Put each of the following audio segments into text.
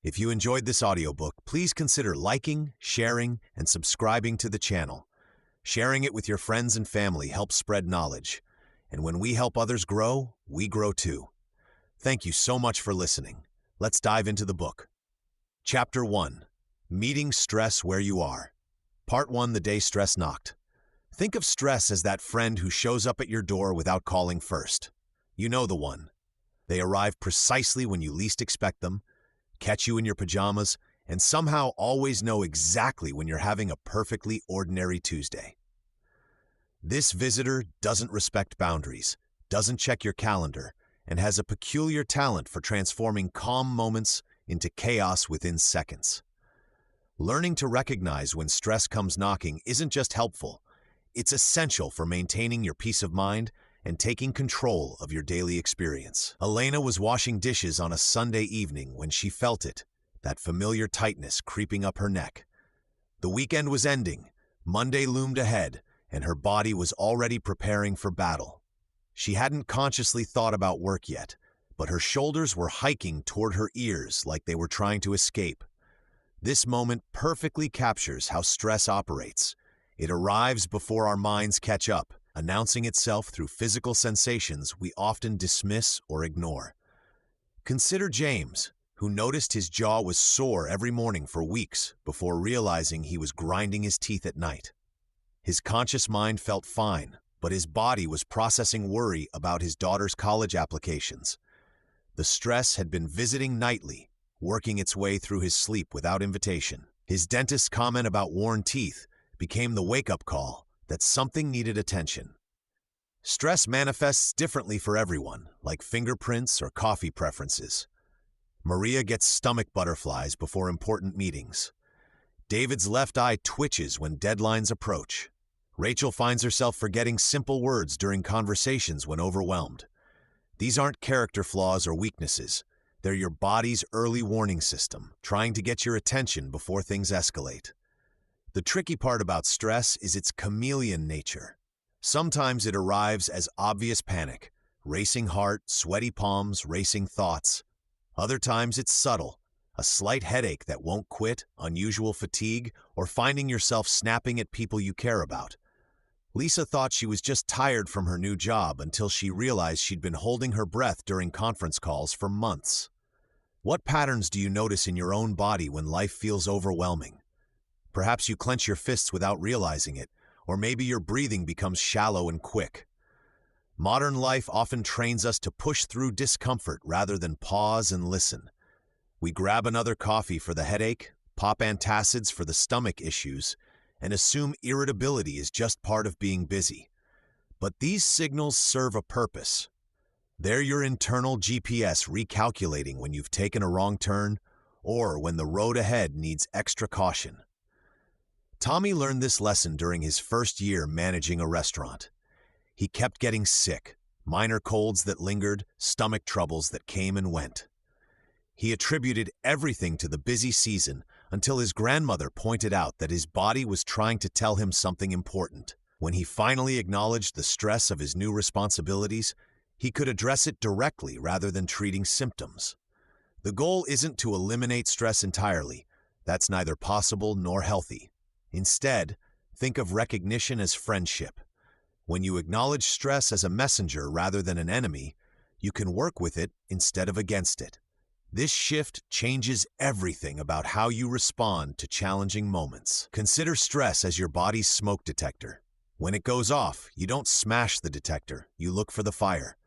If you enjoyed this audiobook, please consider liking, sharing, and subscribing to the channel. Sharing it with your friends and family helps spread knowledge. And when we help others grow, we grow too. Thank you so much for listening. Let's dive into the book. Chapter 1. Meeting Stress Where You Are. Part 1. The Day Stress Knocked. Think of stress as that friend who shows up at your door without calling first. You know the one. They arrive precisely when you least expect them, catch you in your pajamas, and somehow always know exactly when you're having a perfectly ordinary Tuesday. This visitor doesn't respect boundaries, doesn't check your calendar, and has a peculiar talent for transforming calm moments into chaos within seconds. Learning to recognize when stress comes knocking isn't just helpful, it's essential for maintaining your peace of mind and taking control of your daily experience. Elena was washing dishes on a Sunday evening when she felt it, that familiar tightness creeping up her neck. The weekend was ending, Monday loomed ahead, and her body was already preparing for battle. She hadn't consciously thought about work yet, but her shoulders were hiking toward her ears like they were trying to escape. This moment perfectly captures how stress operates. It arrives before our minds catch up, announcing itself through physical sensations we often dismiss or ignore. Consider James, who noticed his jaw was sore every morning for weeks before realizing he was grinding his teeth at night. His conscious mind felt fine, but his body was processing worry about his daughter's college applications. The stress had been visiting nightly, working its way through his sleep without invitation. His dentist's comment about worn teeth became the wake-up call that something needed attention. Stress manifests differently for everyone, like fingerprints or coffee preferences. Maria gets stomach butterflies before important meetings. David's left eye twitches when deadlines approach. Rachel finds herself forgetting simple words during conversations when overwhelmed. These aren't character flaws or weaknesses. They're your body's early warning system, trying to get your attention before things escalate. The tricky part about stress is its chameleon nature. Sometimes it arrives as obvious panic, racing heart, sweaty palms, racing thoughts. Other times it's subtle, a slight headache that won't quit, unusual fatigue, or finding yourself snapping at people you care about. Lisa thought she was just tired from her new job until she realized she'd been holding her breath during conference calls for months. What patterns do you notice in your own body when life feels overwhelming? Perhaps you clench your fists without realizing it, or maybe your breathing becomes shallow and quick. Modern life often trains us to push through discomfort rather than pause and listen. We grab another coffee for the headache, pop antacids for the stomach issues, and assume irritability is just part of being busy. But these signals serve a purpose. They're your internal GPS recalculating when you've taken a wrong turn or when the road ahead needs extra caution. Tommy learned this lesson during his first year managing a restaurant. He kept getting sick, minor colds that lingered, stomach troubles that came and went. He attributed everything to the busy season until his grandmother pointed out that his body was trying to tell him something important. When he finally acknowledged the stress of his new responsibilities, he could address it directly rather than treating symptoms. The goal isn't to eliminate stress entirely. That's neither possible nor healthy. Instead, think of recognition as friendship. When you acknowledge stress as a messenger rather than an enemy, you can work with it instead of against it. This shift changes everything about how you respond to challenging moments. Consider stress as your body's smoke detector. When it goes off, you don't smash the detector, you look for the fire.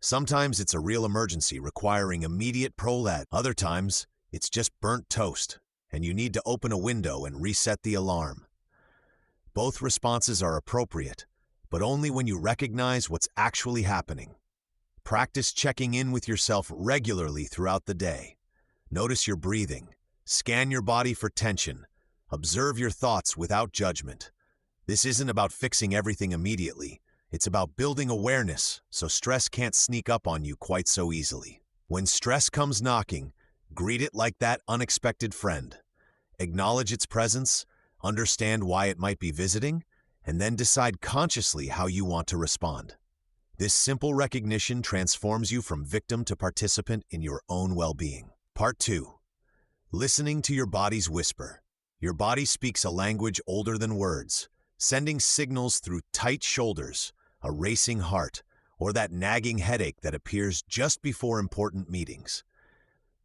Sometimes it's a real emergency requiring immediate prolad. Other times, it's just burnt toast, and you need to open a window and reset the alarm. Both responses are appropriate, but only when you recognize what's actually happening. Practice checking in with yourself regularly throughout the day. Notice your breathing. Scan your body for tension. Observe your thoughts without judgment. This isn't about fixing everything immediately. It's about building awareness so stress can't sneak up on you quite so easily. When stress comes knocking, greet it like that unexpected friend. Acknowledge its presence, understand why it might be visiting, and then decide consciously how you want to respond. This simple recognition transforms you from victim to participant in your own well-being. Part 2. Listening to your body's whisper. Your body speaks a language older than words, sending signals through tight shoulders, a racing heart, or that nagging headache that appears just before important meetings.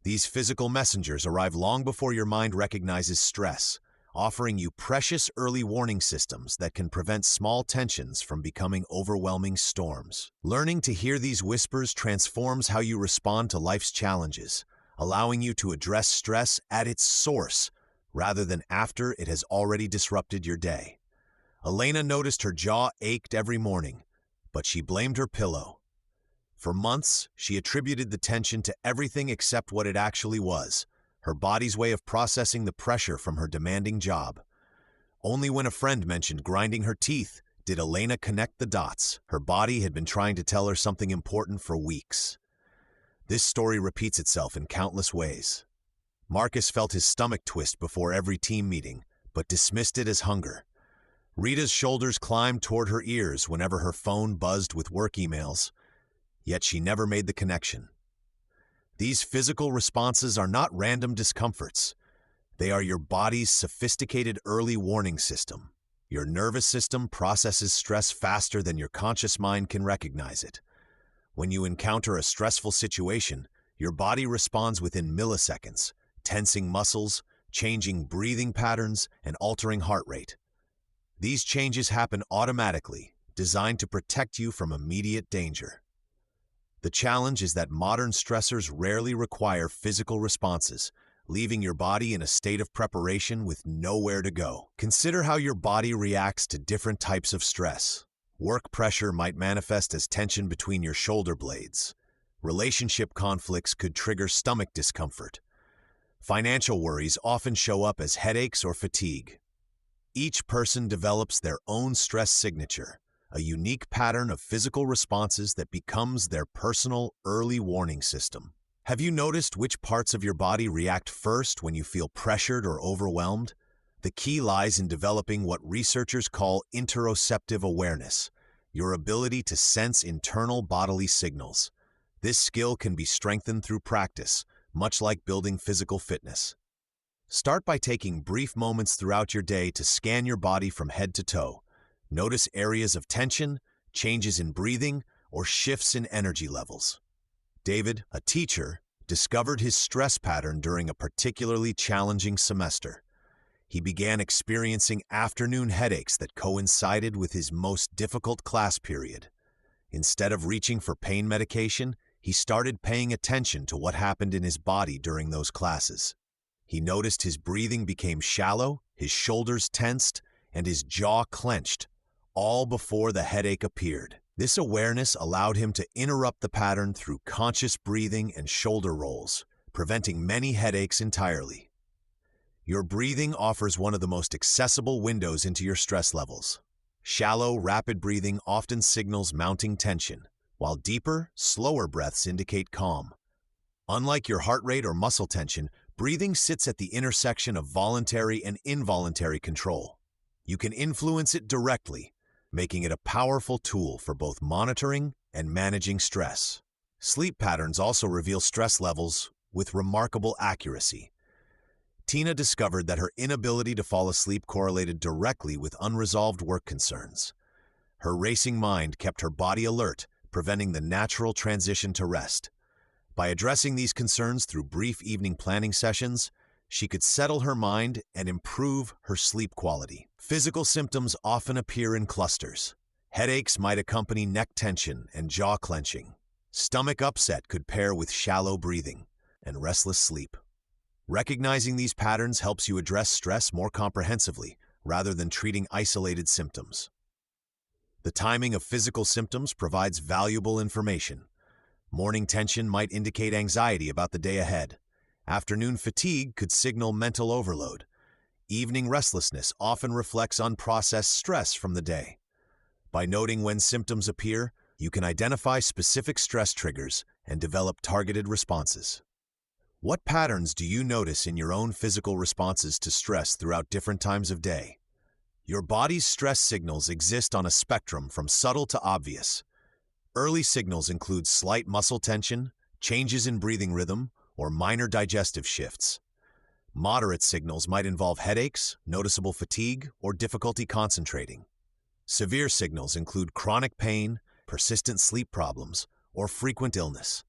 These physical messengers arrive long before your mind recognizes stress, offering you precious early warning systems that can prevent small tensions from becoming overwhelming storms. Learning to hear these whispers transforms how you respond to life's challenges, allowing you to address stress at its source rather than after it has already disrupted your day. Elena noticed her jaw ached every morning, but she blamed her pillow. For months, she attributed the tension to everything except what it actually was, her body's way of processing the pressure from her demanding job. Only when a friend mentioned grinding her teeth did Elena connect the dots. Her body had been trying to tell her something important for weeks. This story repeats itself in countless ways. Marcus felt his stomach twist before every team meeting, but dismissed it as hunger. Rita's shoulders climbed toward her ears whenever her phone buzzed with work emails, yet she never made the connection. These physical responses are not random discomforts. They are your body's sophisticated early warning system. Your nervous system processes stress faster than your conscious mind can recognize it. When you encounter a stressful situation, your body responds within milliseconds, tensing muscles, changing breathing patterns, and altering heart rate. These changes happen automatically, designed to protect you from immediate danger. The challenge is that modern stressors rarely require physical responses, leaving your body in a state of preparation with nowhere to go. Consider how your body reacts to different types of stress. Work pressure might manifest as tension between your shoulder blades. Relationship conflicts could trigger stomach discomfort. Financial worries often show up as headaches or fatigue. Each person develops their own stress signature, a unique pattern of physical responses that becomes their personal early warning system. Have you noticed which parts of your body react first when you feel pressured or overwhelmed? The key lies in developing what researchers call interoceptive awareness, your ability to sense internal bodily signals. This skill can be strengthened through practice, much like building physical fitness. Start by taking brief moments throughout your day to scan your body from head to toe. Notice areas of tension, changes in breathing, or shifts in energy levels. David, a teacher, discovered his stress pattern during a particularly challenging semester. He began experiencing afternoon headaches that coincided with his most difficult class period. Instead of reaching for pain medication, he started paying attention to what happened in his body during those classes. He noticed his breathing became shallow, his shoulders tensed, and his jaw clenched, all before the headache appeared. This awareness allowed him to interrupt the pattern through conscious breathing and shoulder rolls, preventing many headaches entirely. Your breathing offers one of the most accessible windows into your stress levels. Shallow, rapid breathing often signals mounting tension, while deeper, slower breaths indicate calm. Unlike your heart rate or muscle tension, breathing sits at the intersection of voluntary and involuntary control. You can influence it directly, making it a powerful tool for both monitoring and managing stress. Sleep patterns also reveal stress levels with remarkable accuracy. Tina discovered that her inability to fall asleep correlated directly with unresolved work concerns. Her racing mind kept her body alert, preventing the natural transition to rest. By addressing these concerns through brief evening planning sessions, she could settle her mind and improve her sleep quality. Physical symptoms often appear in clusters. Headaches might accompany neck tension and jaw clenching. Stomach upset could pair with shallow breathing and restless sleep. Recognizing these patterns helps you address stress more comprehensively, rather than treating isolated symptoms. The timing of physical symptoms provides valuable information. Morning tension might indicate anxiety about the day ahead. Afternoon fatigue could signal mental overload. Evening restlessness often reflects unprocessed stress from the day. By noting when symptoms appear, you can identify specific stress triggers and develop targeted responses. What patterns do you notice in your own physical responses to stress throughout different times of day? Your body's stress signals exist on a spectrum from subtle to obvious. Early signals include slight muscle tension, changes in breathing rhythm, or minor digestive shifts. Moderate signals might involve headaches, noticeable fatigue, or difficulty concentrating. Severe signals include chronic pain, persistent sleep problems, or frequent illness.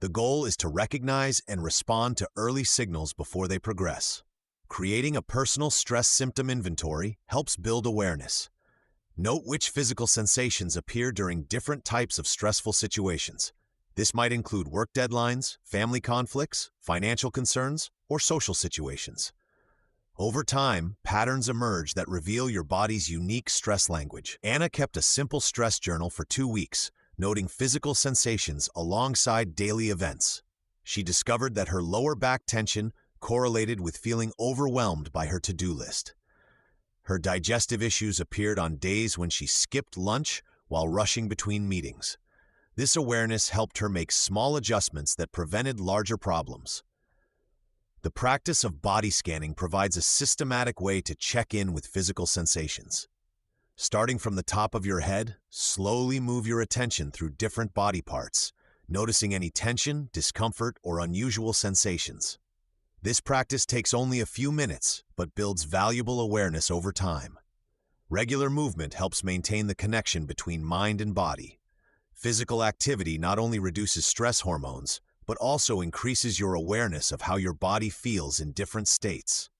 The goal is to recognize and respond to early signals before they progress. Creating a personal stress symptom inventory helps build awareness. Note which physical sensations appear during different types of stressful situations. This might include work deadlines, family conflicts, financial concerns, or social situations. Over time, patterns emerge that reveal your body's unique stress language. Anna kept a simple stress journal for 2 weeks, noting physical sensations alongside daily events. She discovered that her lower back tension correlated with feeling overwhelmed by her to-do list. Her digestive issues appeared on days when she skipped lunch while rushing between meetings. This awareness helped her make small adjustments that prevented larger problems. The practice of body scanning provides a systematic way to check in with physical sensations. Starting from the top of your head, slowly move your attention through different body parts, noticing any tension, discomfort, or unusual sensations. This practice takes only a few minutes, but builds valuable awareness over time. Regular movement helps maintain the connection between mind and body. Physical activity not only reduces stress hormones, but also increases your awareness of how your body feels in different states.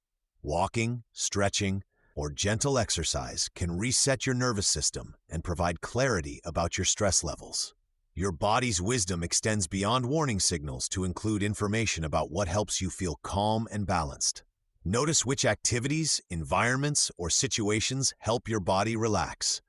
Walking, stretching, or gentle exercise can reset your nervous system and provide clarity about your stress levels. Your body's wisdom extends beyond warning signals to include information about what helps you feel calm and balanced. Notice which activities, environments, or situations help your body relax.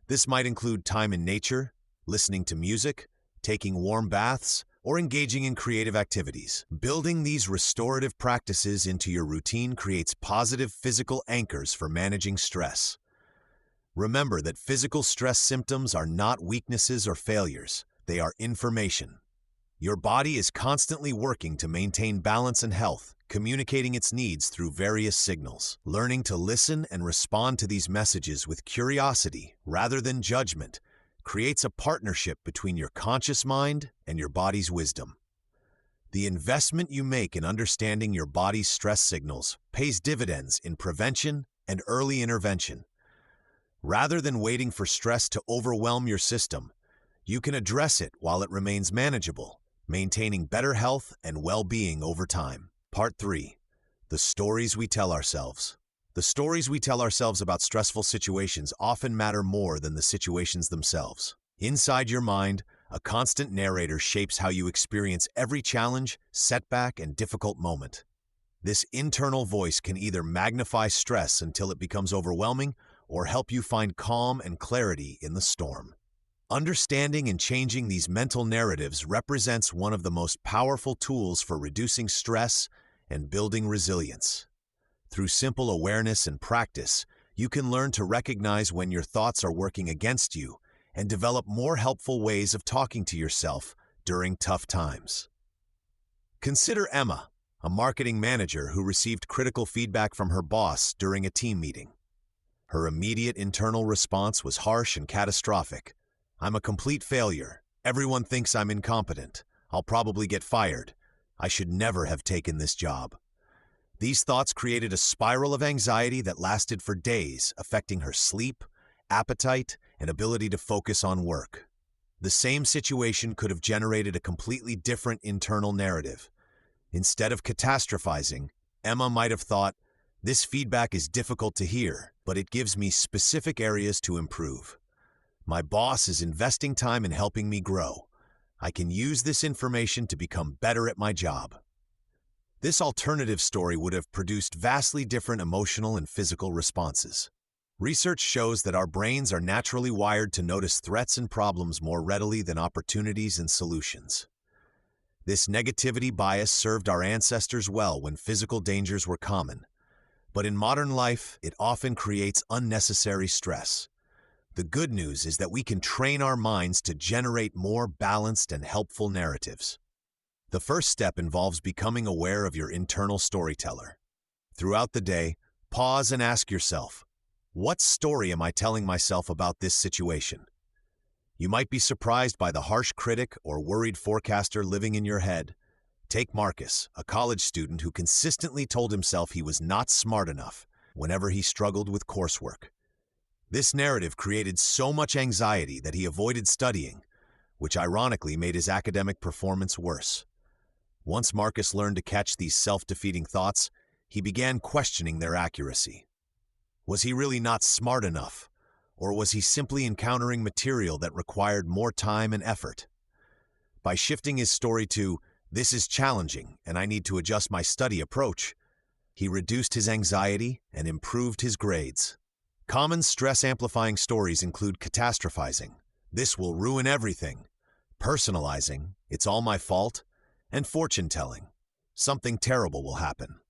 This might include time in nature, listening to music, taking warm baths, or engaging in creative activities. Building these restorative practices into your routine creates positive physical anchors for managing stress. Remember that physical stress symptoms are not weaknesses or failures. They are information. Your body is constantly working to maintain balance and health, communicating its needs through various signals. Learning to listen and respond to these messages with curiosity rather than judgment creates a partnership between your conscious mind and your body's wisdom. The investment you make in understanding your body's stress signals pays dividends in prevention and early intervention. Rather than waiting for stress to overwhelm your system, you can address it while it remains manageable, maintaining better health and well-being over time. Part 3. The stories we tell ourselves. The stories we tell ourselves about stressful situations often matter more than the situations themselves. Inside your mind, a constant narrator shapes how you experience every challenge, setback, and difficult moment. This internal voice can either magnify stress until it becomes overwhelming or help you find calm and clarity in the storm. Understanding and changing these mental narratives represents one of the most powerful tools for reducing stress and building resilience. Through simple awareness and practice, you can learn to recognize when your thoughts are working against you and develop more helpful ways of talking to yourself during tough times. Consider Emma, a marketing manager who received critical feedback from her boss during a team meeting. Her immediate internal response was harsh and catastrophic. "I'm a complete failure. Everyone thinks I'm incompetent. I'll probably get fired. I should never have taken this job." These thoughts created a spiral of anxiety that lasted for days, affecting her sleep, appetite, and ability to focus on work. The same situation could have generated a completely different internal narrative. Instead of catastrophizing, Emma might have thought, "This feedback is difficult to hear, but it gives me specific areas to improve. My boss is investing time in helping me grow. I can use this information to become better at my job." This alternative story would have produced vastly different emotional and physical responses. Research shows that our brains are naturally wired to notice threats and problems more readily than opportunities and solutions. This negativity bias served our ancestors well when physical dangers were common, but in modern life, it often creates unnecessary stress. The good news is that we can train our minds to generate more balanced and helpful narratives. The first step involves becoming aware of your internal storyteller. Throughout the day, pause and ask yourself, what story am I telling myself about this situation? You might be surprised by the harsh critic or worried forecaster living in your head. Take Marcus, a college student who consistently told himself he was not smart enough whenever he struggled with coursework. This narrative created so much anxiety that he avoided studying, which ironically made his academic performance worse. Once Marcus learned to catch these self-defeating thoughts, he began questioning their accuracy. Was he really not smart enough, or was he simply encountering material that required more time and effort? By shifting his story to, "This is challenging and I need to adjust my study approach," he reduced his anxiety and improved his grades. Common stress-amplifying stories include catastrophizing, "This will ruin everything," personalizing, "It's all my fault," and fortune-telling, "Something terrible will happen."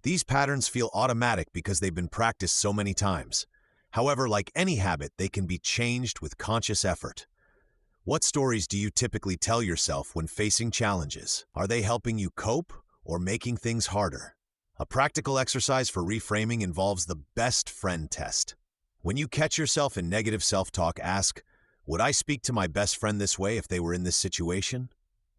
These patterns feel automatic because they've been practiced so many times. However, like any habit, they can be changed with conscious effort. What stories do you typically tell yourself when facing challenges? Are they helping you cope or making things harder? A practical exercise for reframing involves the best friend test. When you catch yourself in negative self-talk, ask, "Would I speak to my best friend this way if they were in this situation?"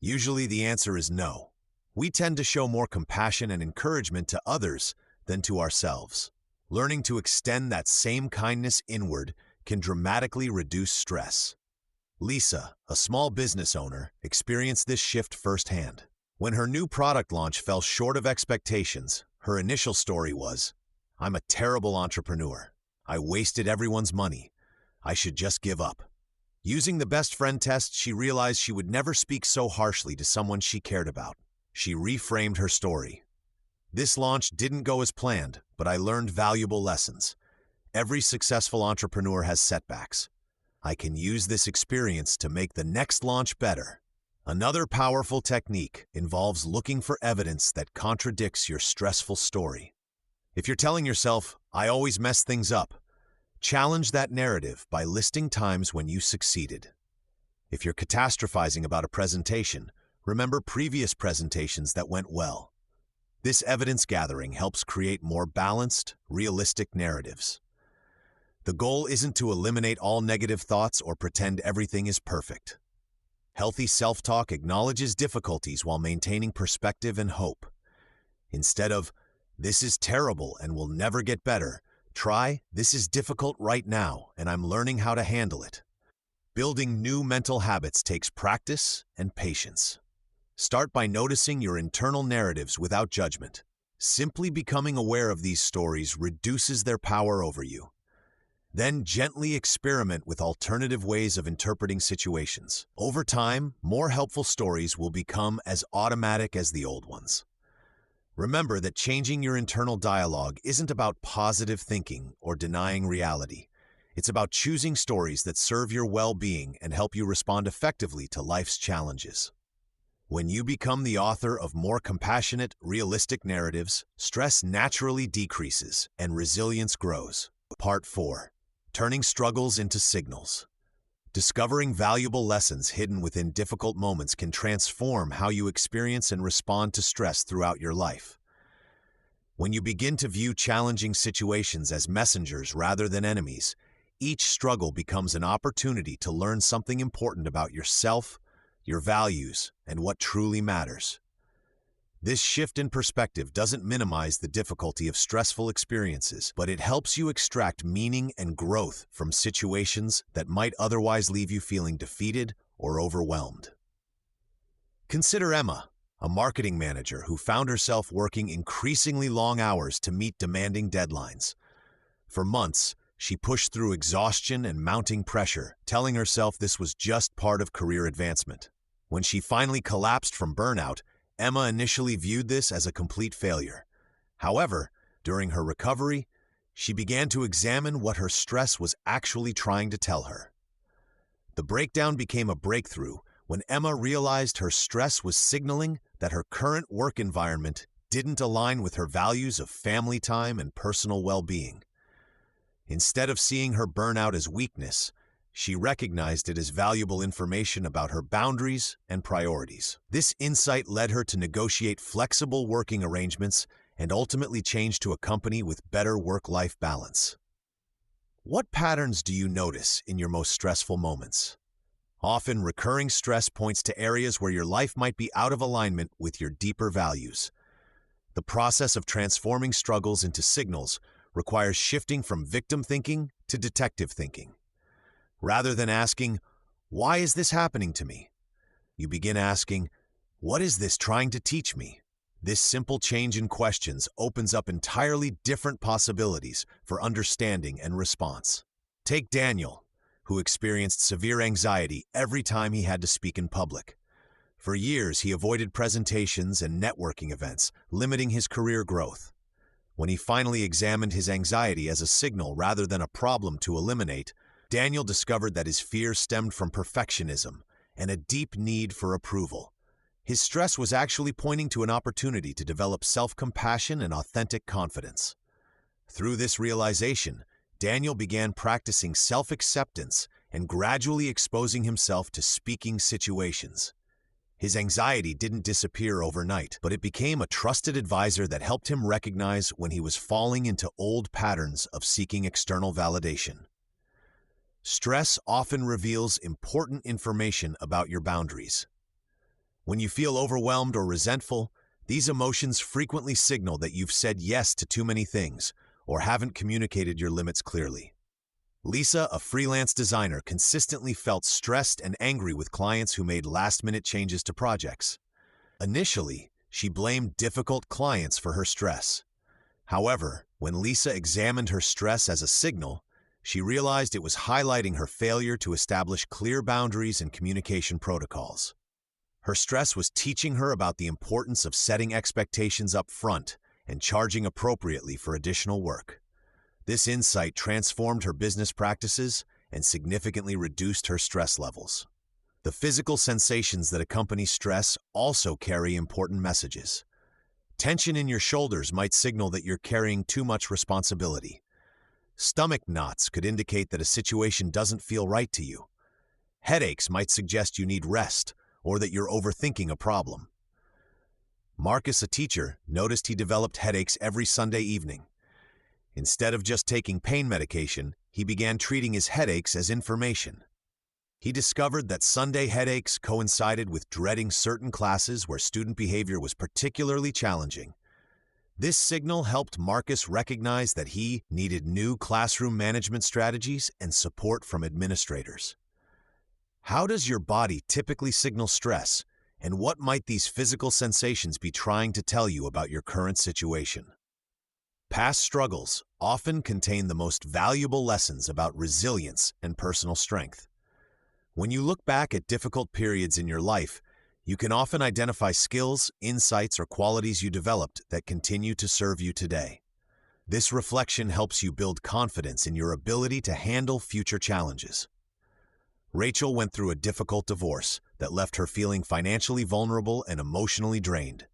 Usually the answer is no. We tend to show more compassion and encouragement to others than to ourselves. Learning to extend that same kindness inward can dramatically reduce stress. Lisa, a small business owner, experienced this shift firsthand. When her new product launch fell short of expectations, her initial story was, "I'm a terrible entrepreneur. I wasted everyone's money. I should just give up." Using the best friend test, she realized she would never speak so harshly to someone she cared about. She reframed her story. "This launch didn't go as planned, but I learned valuable lessons. Every successful entrepreneur has setbacks. I can use this experience to make the next launch better." Another powerful technique involves looking for evidence that contradicts your stressful story. If you're telling yourself, "I always mess things up," challenge that narrative by listing times when you succeeded. If you're catastrophizing about a presentation, remember previous presentations that went well. This evidence gathering helps create more balanced, realistic narratives. The goal isn't to eliminate all negative thoughts or pretend everything is perfect. Healthy self-talk acknowledges difficulties while maintaining perspective and hope. Instead of, "This is terrible and will never get better," try, "This is difficult right now and I'm learning how to handle it." Building new mental habits takes practice and patience. Start by noticing your internal narratives without judgment. Simply becoming aware of these stories reduces their power over you. Then gently experiment with alternative ways of interpreting situations. Over time, more helpful stories will become as automatic as the old ones. Remember that changing your internal dialogue isn't about positive thinking or denying reality. It's about choosing stories that serve your well-being and help you respond effectively to life's challenges. When you become the author of more compassionate, realistic narratives, stress naturally decreases and resilience grows. Part 4. Turning struggles into signals. Discovering valuable lessons hidden within difficult moments can transform how you experience and respond to stress throughout your life. When you begin to view challenging situations as messengers rather than enemies, each struggle becomes an opportunity to learn something important about yourself, your values, and what truly matters. This shift in perspective doesn't minimize the difficulty of stressful experiences, but it helps you extract meaning and growth from situations that might otherwise leave you feeling defeated or overwhelmed. Consider Emma, a marketing manager who found herself working increasingly long hours to meet demanding deadlines. For months, she pushed through exhaustion and mounting pressure, telling herself this was just part of career advancement. When she finally collapsed from burnout, Emma initially viewed this as a complete failure. However, during her recovery, she began to examine what her stress was actually trying to tell her. The breakdown became a breakthrough when Emma realized her stress was signaling that her current work environment didn't align with her values of family time and personal well-being. Instead of seeing her burnout as weakness, she recognized it as valuable information about her boundaries and priorities. This insight led her to negotiate flexible working arrangements and ultimately change to a company with better work-life balance. What patterns do you notice in your most stressful moments? Often, recurring stress points to areas where your life might be out of alignment with your deeper values. The process of transforming struggles into signals requires shifting from victim thinking to detective thinking. Rather than asking, "Why is this happening to me?" you begin asking, "What is this trying to teach me?" This simple change in questions opens up entirely different possibilities for understanding and response. Take Daniel, who experienced severe anxiety every time he had to speak in public. For years, he avoided presentations and networking events, limiting his career growth. When he finally examined his anxiety as a signal rather than a problem to eliminate, Daniel discovered that his fear stemmed from perfectionism and a deep need for approval. His stress was actually pointing to an opportunity to develop self-compassion and authentic confidence. Through this realization, Daniel began practicing self-acceptance and gradually exposing himself to speaking situations. His anxiety didn't disappear overnight, but it became a trusted advisor that helped him recognize when he was falling into old patterns of seeking external validation. Stress often reveals important information about your boundaries. When you feel overwhelmed or resentful, these emotions frequently signal that you've said yes to too many things or haven't communicated your limits clearly. Lisa, a freelance designer, consistently felt stressed and angry with clients who made last-minute changes to projects. Initially, she blamed difficult clients for her stress. However, when Lisa examined her stress as a signal, she realized it was highlighting her failure to establish clear boundaries and communication protocols. Her stress was teaching her about the importance of setting expectations up front and charging appropriately for additional work. This insight transformed her business practices and significantly reduced her stress levels. The physical sensations that accompany stress also carry important messages. Tension in your shoulders might signal that you're carrying too much responsibility. Stomach knots could indicate that a situation doesn't feel right to you. Headaches might suggest you need rest or that you're overthinking a problem. Marcus, a teacher, noticed he developed headaches every Sunday evening. Instead of just taking pain medication, he began treating his headaches as information. He discovered that Sunday headaches coincided with dreading certain classes where student behavior was particularly challenging. This signal helped Marcus recognize that he needed new classroom management strategies and support from administrators. How does your body typically signal stress, and what might these physical sensations be trying to tell you about your current situation? Past struggles often contain the most valuable lessons about resilience and personal strength. When you look back at difficult periods in your life, you can often identify skills, insights, or qualities you developed that continue to serve you today. This reflection helps you build confidence in your ability to handle future challenges. Rachel went through a difficult divorce that left her feeling financially vulnerable and emotionally drained.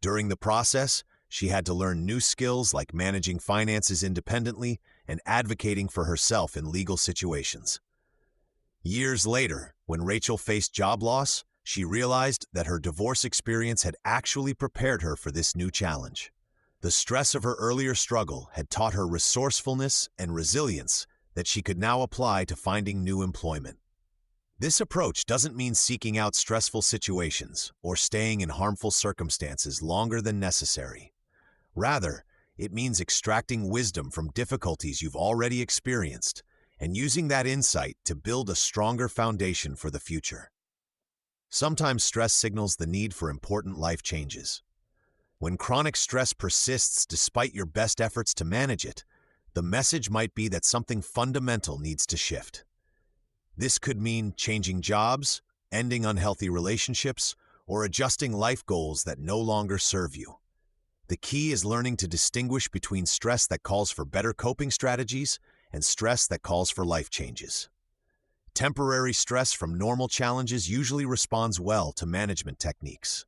During the process, she had to learn new skills like managing finances independently and advocating for herself in legal situations. Years later, when Rachel faced job loss, she realized that her divorce experience had actually prepared her for this new challenge. The stress of her earlier struggle had taught her resourcefulness and resilience that she could now apply to finding new employment. This approach doesn't mean seeking out stressful situations or staying in harmful circumstances longer than necessary. Rather, it means extracting wisdom from difficulties you've already experienced and using that insight to build a stronger foundation for the future. Sometimes stress signals the need for important life changes. When chronic stress persists despite your best efforts to manage it, the message might be that something fundamental needs to shift. This could mean changing jobs, ending unhealthy relationships, or adjusting life goals that no longer serve you. The key is learning to distinguish between stress that calls for better coping strategies and stress that calls for life changes. Temporary stress from normal challenges usually responds well to management techniques.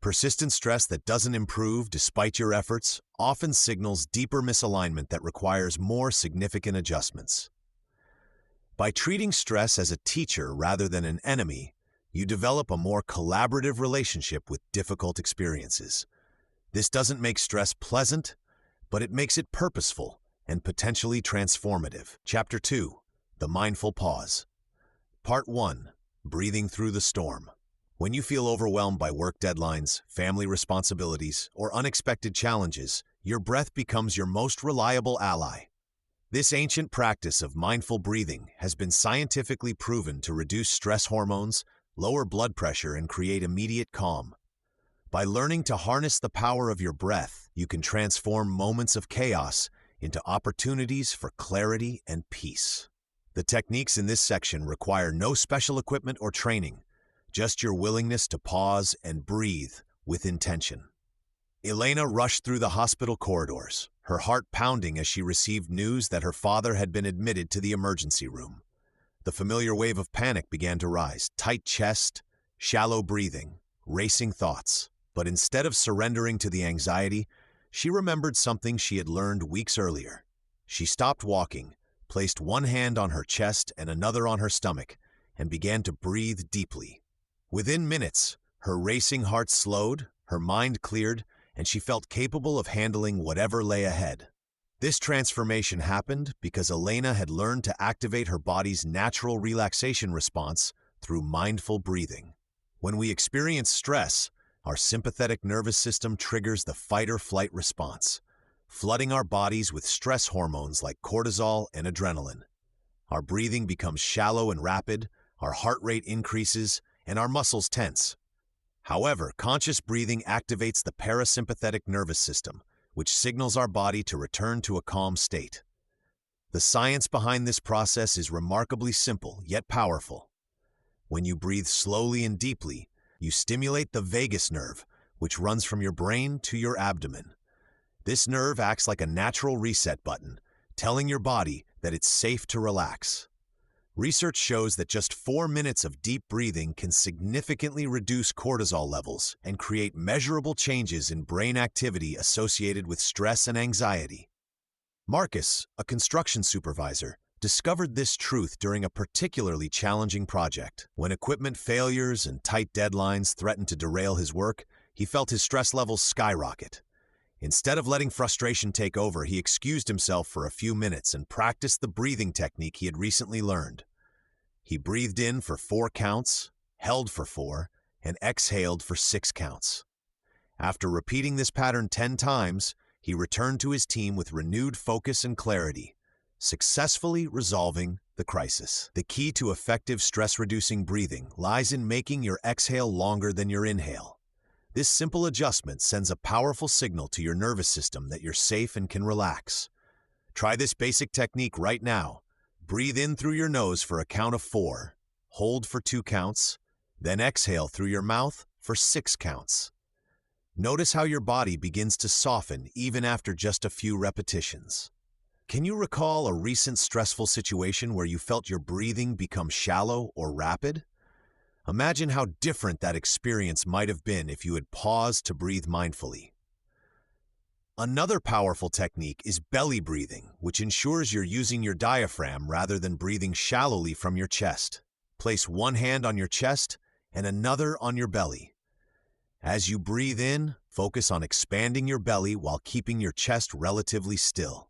Persistent stress that doesn't improve despite your efforts often signals deeper misalignment that requires more significant adjustments. By treating stress as a teacher rather than an enemy, you develop a more collaborative relationship with difficult experiences. This doesn't make stress pleasant, but it makes it purposeful and potentially transformative. Chapter 2. The Mindful Pause. Part 1. Breathing through the storm. When you feel overwhelmed by work deadlines, family responsibilities, or unexpected challenges, your breath becomes your most reliable ally. This ancient practice of mindful breathing has been scientifically proven to reduce stress hormones, lower blood pressure, and create immediate calm. By learning to harness the power of your breath, you can transform moments of chaos into opportunities for clarity and peace. The techniques in this section require no special equipment or training, just your willingness to pause and breathe with intention. Elena rushed through the hospital corridors, her heart pounding as she received news that her father had been admitted to the emergency room. The familiar wave of panic began to rise, tight chest, shallow breathing, racing thoughts. But instead of surrendering to the anxiety, she remembered something she had learned weeks earlier. She stopped walking, placed one hand on her chest and another on her stomach, and began to breathe deeply. Within minutes, her racing heart slowed, her mind cleared, and she felt capable of handling whatever lay ahead. This transformation happened because Elena had learned to activate her body's natural relaxation response through mindful breathing. When we experience stress, our sympathetic nervous system triggers the fight-or-flight response, flooding our bodies with stress hormones like cortisol and adrenaline. Our breathing becomes shallow and rapid, our heart rate increases, and our muscles tense. However, conscious breathing activates the parasympathetic nervous system, which signals our body to return to a calm state. The science behind this process is remarkably simple, yet powerful. When you breathe slowly and deeply, you stimulate the vagus nerve, which runs from your brain to your abdomen. This nerve acts like a natural reset button, telling your body that it's safe to relax. Research shows that just 4 minutes of deep breathing can significantly reduce cortisol levels and create measurable changes in brain activity associated with stress and anxiety. Marcus, a construction supervisor, discovered this truth during a particularly challenging project. When equipment failures and tight deadlines threatened to derail his work, he felt his stress levels skyrocket. Instead of letting frustration take over, he excused himself for a few minutes and practiced the breathing technique he had recently learned. He breathed in for 4 counts, held for 4, and exhaled for 6 counts. After repeating this pattern 10 times, he returned to his team with renewed focus and clarity, successfully resolving the crisis. The key to effective stress-reducing breathing lies in making your exhale longer than your inhale. This simple adjustment sends a powerful signal to your nervous system that you're safe and can relax. Try this basic technique right now. Breathe in through your nose for a count of 4, hold for 2 counts, then exhale through your mouth for 6 counts. Notice how your body begins to soften even after just a few repetitions. Can you recall a recent stressful situation where you felt your breathing become shallow or rapid? Imagine how different that experience might have been if you had paused to breathe mindfully. Another powerful technique is belly breathing, which ensures you're using your diaphragm rather than breathing shallowly from your chest. Place one hand on your chest and another on your belly. As you breathe in, focus on expanding your belly while keeping your chest relatively still.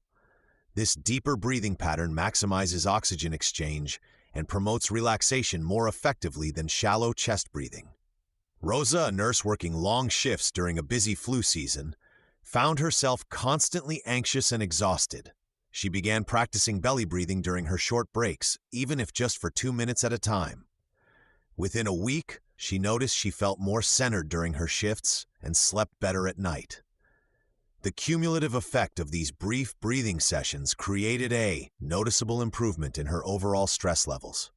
This deeper breathing pattern maximizes oxygen exchange and promotes relaxation more effectively than shallow chest breathing. Rosa, a nurse working long shifts during a busy flu season, found herself constantly anxious and exhausted. She began practicing belly breathing during her short breaks, even if just for 2 minutes at a time. Within a week, she noticed she felt more centered during her shifts and slept better at night. The cumulative effect of these brief breathing sessions created a noticeable improvement in her overall stress levels.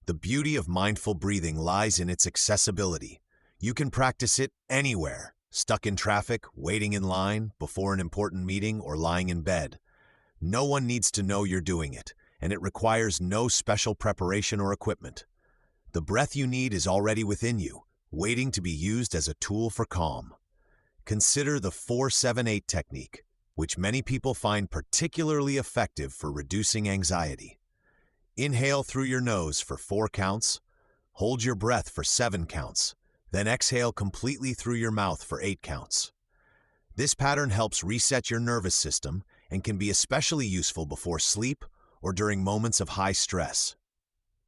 The beauty of mindful breathing lies in its accessibility. You can practice it anywhere, stuck in traffic, waiting in line, before an important meeting, or lying in bed. No one needs to know you're doing it, and it requires no special preparation or equipment. The breath you need is already within you, waiting to be used as a tool for calm. Consider the 4-7-8 technique, which many people find particularly effective for reducing anxiety. Inhale through your nose for 4 counts, hold your breath for 7 counts, then exhale completely through your mouth for 8 counts. This pattern helps reset your nervous system and can be especially useful before sleep or during moments of high stress.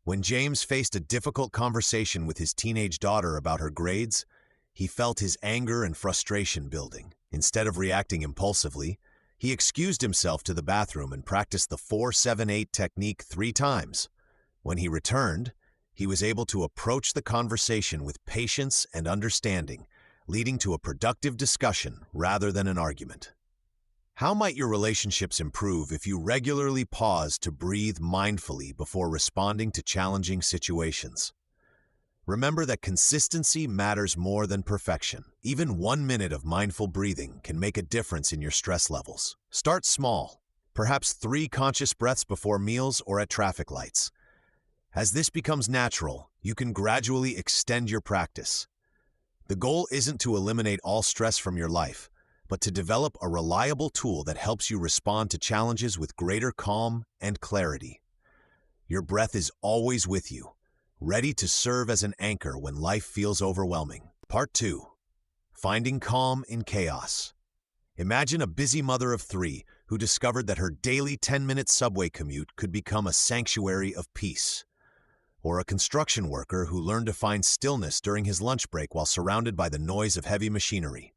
When James faced a difficult conversation with his teenage daughter about her grades, he felt his anger and frustration building. Instead of reacting impulsively, he excused himself to the bathroom and practiced the 4-7-8 technique 3 times. When he returned, he was able to approach the conversation with patience and understanding, leading to a productive discussion rather than an argument. How might your relationships improve if you regularly pause to breathe mindfully before responding to challenging situations? Remember that consistency matters more than perfection. Even 1 minute of mindful breathing can make a difference in your stress levels. Start small, perhaps 3 conscious breaths before meals or at traffic lights. As this becomes natural, you can gradually extend your practice. The goal isn't to eliminate all stress from your life, but to develop a reliable tool that helps you respond to challenges with greater calm and clarity. Your breath is always with you, ready to serve as an anchor when life feels overwhelming. Part 2. Finding calm in chaos. Imagine a busy mother of 3 who discovered that her daily 10-minute subway commute could become a sanctuary of peace. Or a construction worker who learned to find stillness during his lunch break while surrounded by the noise of heavy machinery.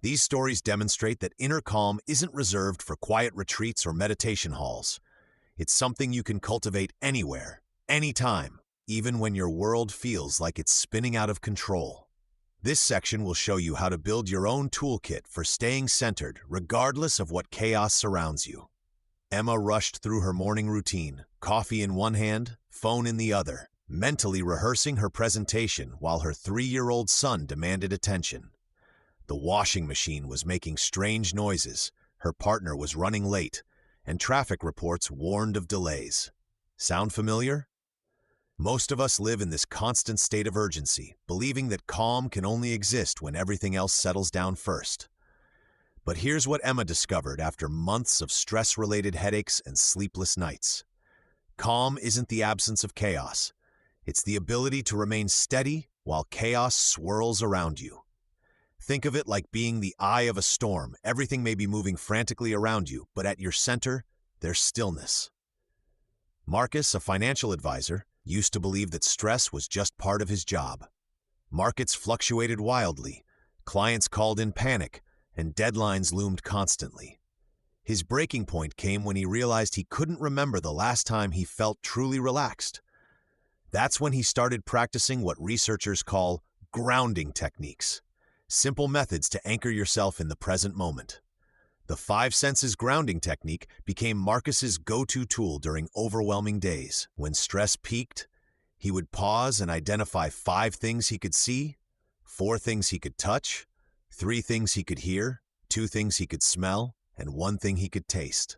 These stories demonstrate that inner calm isn't reserved for quiet retreats or meditation halls. It's something you can cultivate anywhere, anytime, even when your world feels like it's spinning out of control. This section will show you how to build your own toolkit for staying centered, regardless of what chaos surrounds you. Emma rushed through her morning routine, coffee in one hand, phone in the other, mentally rehearsing her presentation while her 3-year-old son demanded attention. The washing machine was making strange noises, her partner was running late, and traffic reports warned of delays. Sound familiar? Most of us live in this constant state of urgency, believing that calm can only exist when everything else settles down first. But here's what Emma discovered after months of stress-related headaches and sleepless nights. Calm isn't the absence of chaos. It's the ability to remain steady while chaos swirls around you. Think of it like being the eye of a storm. Everything may be moving frantically around you, but at your center, there's stillness. Marcus, a financial advisor, used to believe that stress was just part of his job. Markets fluctuated wildly, clients called in panic, and deadlines loomed constantly. His breaking point came when he realized he couldn't remember the last time he felt truly relaxed. That's when he started practicing what researchers call grounding techniques, simple methods to anchor yourself in the present moment. The 5 senses grounding technique became Marcus's go-to tool during overwhelming days. When stress peaked, he would pause and identify 5 things he could see, 4 things he could touch, 3 things he could hear, 2 things he could smell, and 1 thing he could taste.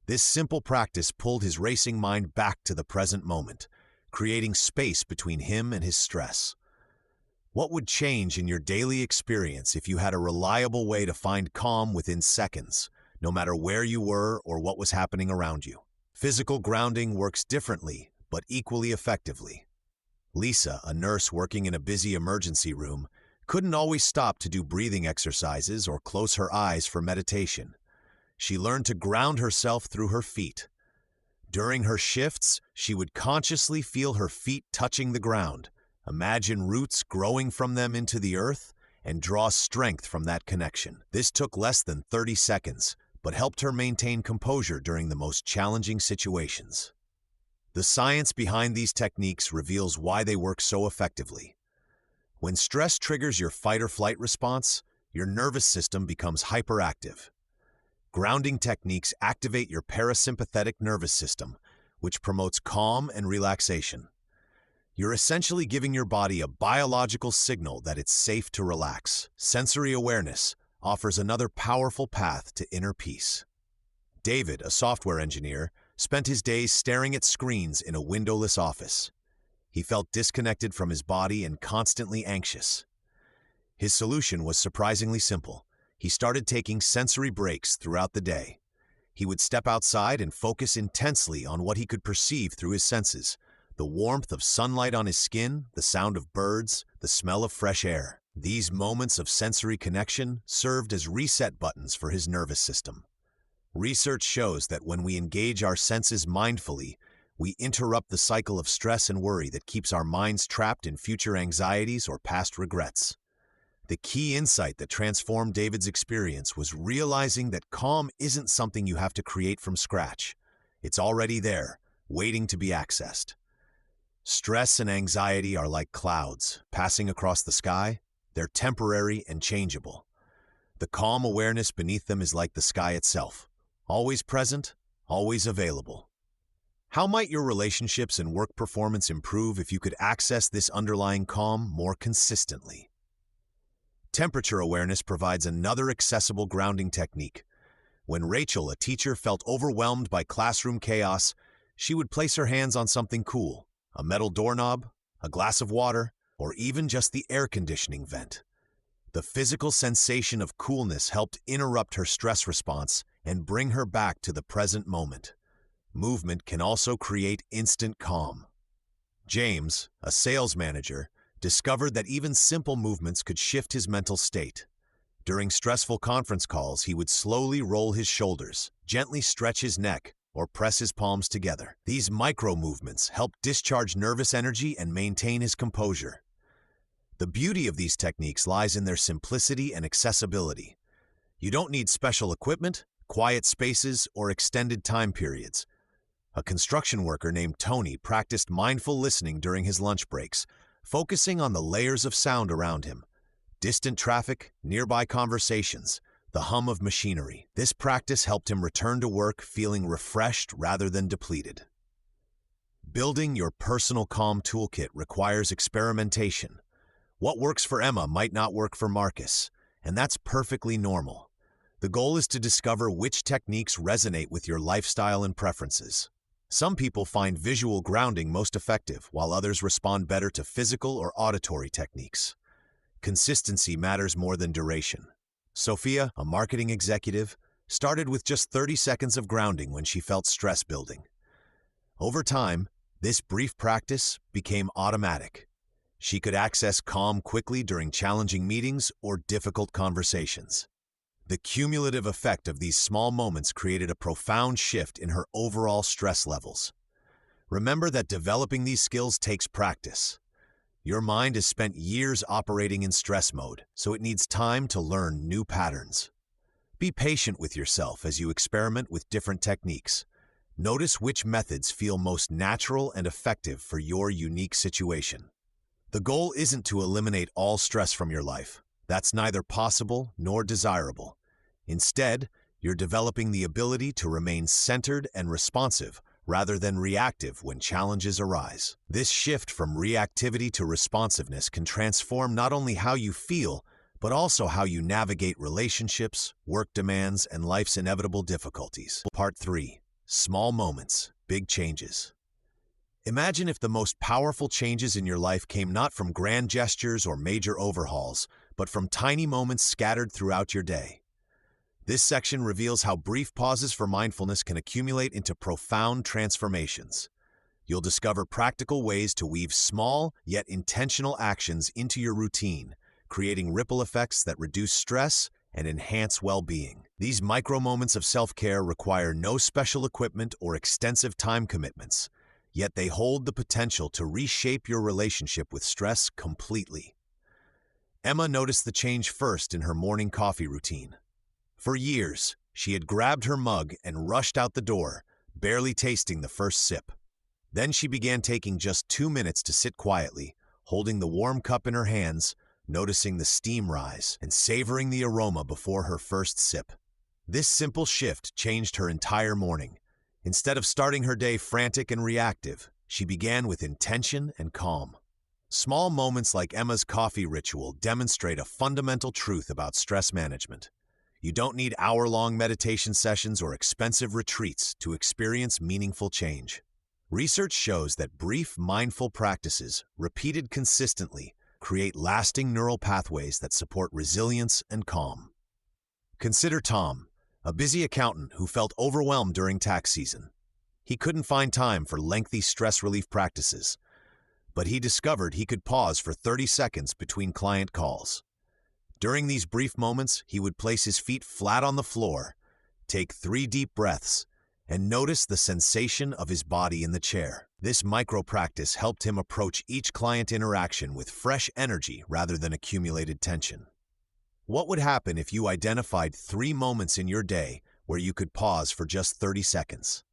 This simple practice pulled his racing mind back to the present moment, creating space between him and his stress. What would change in your daily experience if you had a reliable way to find calm within seconds, no matter where you were or what was happening around you? Physical grounding works differently, but equally effectively. Lisa, a nurse working in a busy emergency room, couldn't always stop to do breathing exercises or close her eyes for meditation. She learned to ground herself through her feet. During her shifts, she would consciously feel her feet touching the ground, imagine roots growing from them into the earth, and draw strength from that connection. This took less than 30 seconds, but helped her maintain composure during the most challenging situations. The science behind these techniques reveals why they work so effectively. When stress triggers your fight-or-flight response, your nervous system becomes hyperactive. Grounding techniques activate your parasympathetic nervous system, which promotes calm and relaxation. You're essentially giving your body a biological signal that it's safe to relax. Sensory awareness offers another powerful path to inner peace. David, a software engineer, spent his days staring at screens in a windowless office. He felt disconnected from his body and constantly anxious. His solution was surprisingly simple. He started taking sensory breaks throughout the day. He would step outside and focus intensely on what he could perceive through his senses: the warmth of sunlight on his skin, the sound of birds, the smell of fresh air. These moments of sensory connection served as reset buttons for his nervous system. Research shows that when we engage our senses mindfully, we interrupt the cycle of stress and worry that keeps our minds trapped in future anxieties or past regrets. The key insight that transformed David's experience was realizing that calm isn't something you have to create from scratch. It's already there, waiting to be accessed. Stress and anxiety are like clouds passing across the sky. They're temporary and changeable. The calm awareness beneath them is like the sky itself, always present, always available. How might your relationships and work performance improve if you could access this underlying calm more consistently? Temperature awareness provides another accessible grounding technique. When Rachel, a teacher, felt overwhelmed by classroom chaos, she would place her hands on something cool, a metal doorknob, a glass of water, or even just the air conditioning vent. The physical sensation of coolness helped interrupt her stress response and bring her back to the present moment. Movement can also create instant calm. James, a sales manager, discovered that even simple movements could shift his mental state. During stressful conference calls, he would slowly roll his shoulders, gently stretch his neck, or press his palms together. These micro-movements help discharge nervous energy and maintain his composure. The beauty of these techniques lies in their simplicity and accessibility. You don't need special equipment, quiet spaces, or extended time periods. A construction worker named Tony practiced mindful listening during his lunch breaks, focusing on the layers of sound around him. Distant traffic, nearby conversations, the hum of machinery. This practice helped him return to work feeling refreshed rather than depleted. Building your personal calm toolkit requires experimentation. What works for Emma might not work for Marcus, and that's perfectly normal. The goal is to discover which techniques resonate with your lifestyle and preferences. Some people find visual grounding most effective, while others respond better to physical or auditory techniques. Consistency matters more than duration. Sophia, a marketing executive, started with just 30 seconds of grounding when she felt stress building. Over time, this brief practice became automatic. She could access calm quickly during challenging meetings or difficult conversations. The cumulative effect of these small moments created a profound shift in her overall stress levels. Remember that developing these skills takes practice. Your mind has spent years operating in stress mode, so it needs time to learn new patterns. Be patient with yourself as you experiment with different techniques. Notice which methods feel most natural and effective for your unique situation. The goal isn't to eliminate all stress from your life. That's neither possible nor desirable. Instead, you're developing the ability to remain centered and responsive rather than reactive when challenges arise. This shift from reactivity to responsiveness can transform not only how you feel, but also how you navigate relationships, work demands, and life's inevitable difficulties. Part 3. Small moments, big changes. Imagine if the most powerful changes in your life came not from grand gestures or major overhauls, but from tiny moments scattered throughout your day. This section reveals how brief pauses for mindfulness can accumulate into profound transformations. You'll discover practical ways to weave small yet intentional actions into your routine, creating ripple effects that reduce stress and enhance well-being. These micro-moments of self-care require no special equipment or extensive time commitments, yet they hold the potential to reshape your relationship with stress completely. Emma noticed the change first in her morning coffee routine. For years, she had grabbed her mug and rushed out the door, barely tasting the first sip. Then she began taking just 2 minutes to sit quietly, holding the warm cup in her hands, noticing the steam rise, and savoring the aroma before her first sip. This simple shift changed her entire morning. Instead of starting her day frantic and reactive, she began with intention and calm. Small moments like Emma's coffee ritual demonstrate a fundamental truth about stress management. You don't need hour-long meditation sessions or expensive retreats to experience meaningful change. Research shows that brief, mindful practices, repeated consistently, create lasting neural pathways that support resilience and calm. Consider Tom, a busy accountant who felt overwhelmed during tax season. He couldn't find time for lengthy stress relief practices, but he discovered he could pause for 30 seconds between client calls. During these brief moments, he would place his feet flat on the floor, take 3 deep breaths, and notice the sensation of his body in the chair. This micro-practice helped him approach each client interaction with fresh energy rather than accumulated tension. What would happen if you identified 3 moments in your day where you could pause for just 30 seconds?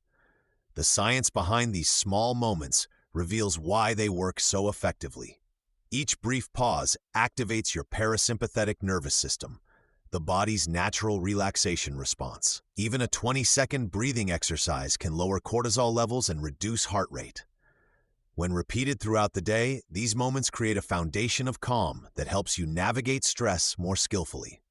The science behind these small moments reveals why they work so effectively. Each brief pause activates your parasympathetic nervous system, the body's natural relaxation response. Even a 20-second breathing exercise can lower cortisol levels and reduce heart rate. When repeated throughout the day, these moments create a foundation of calm that helps you navigate stress more skillfully.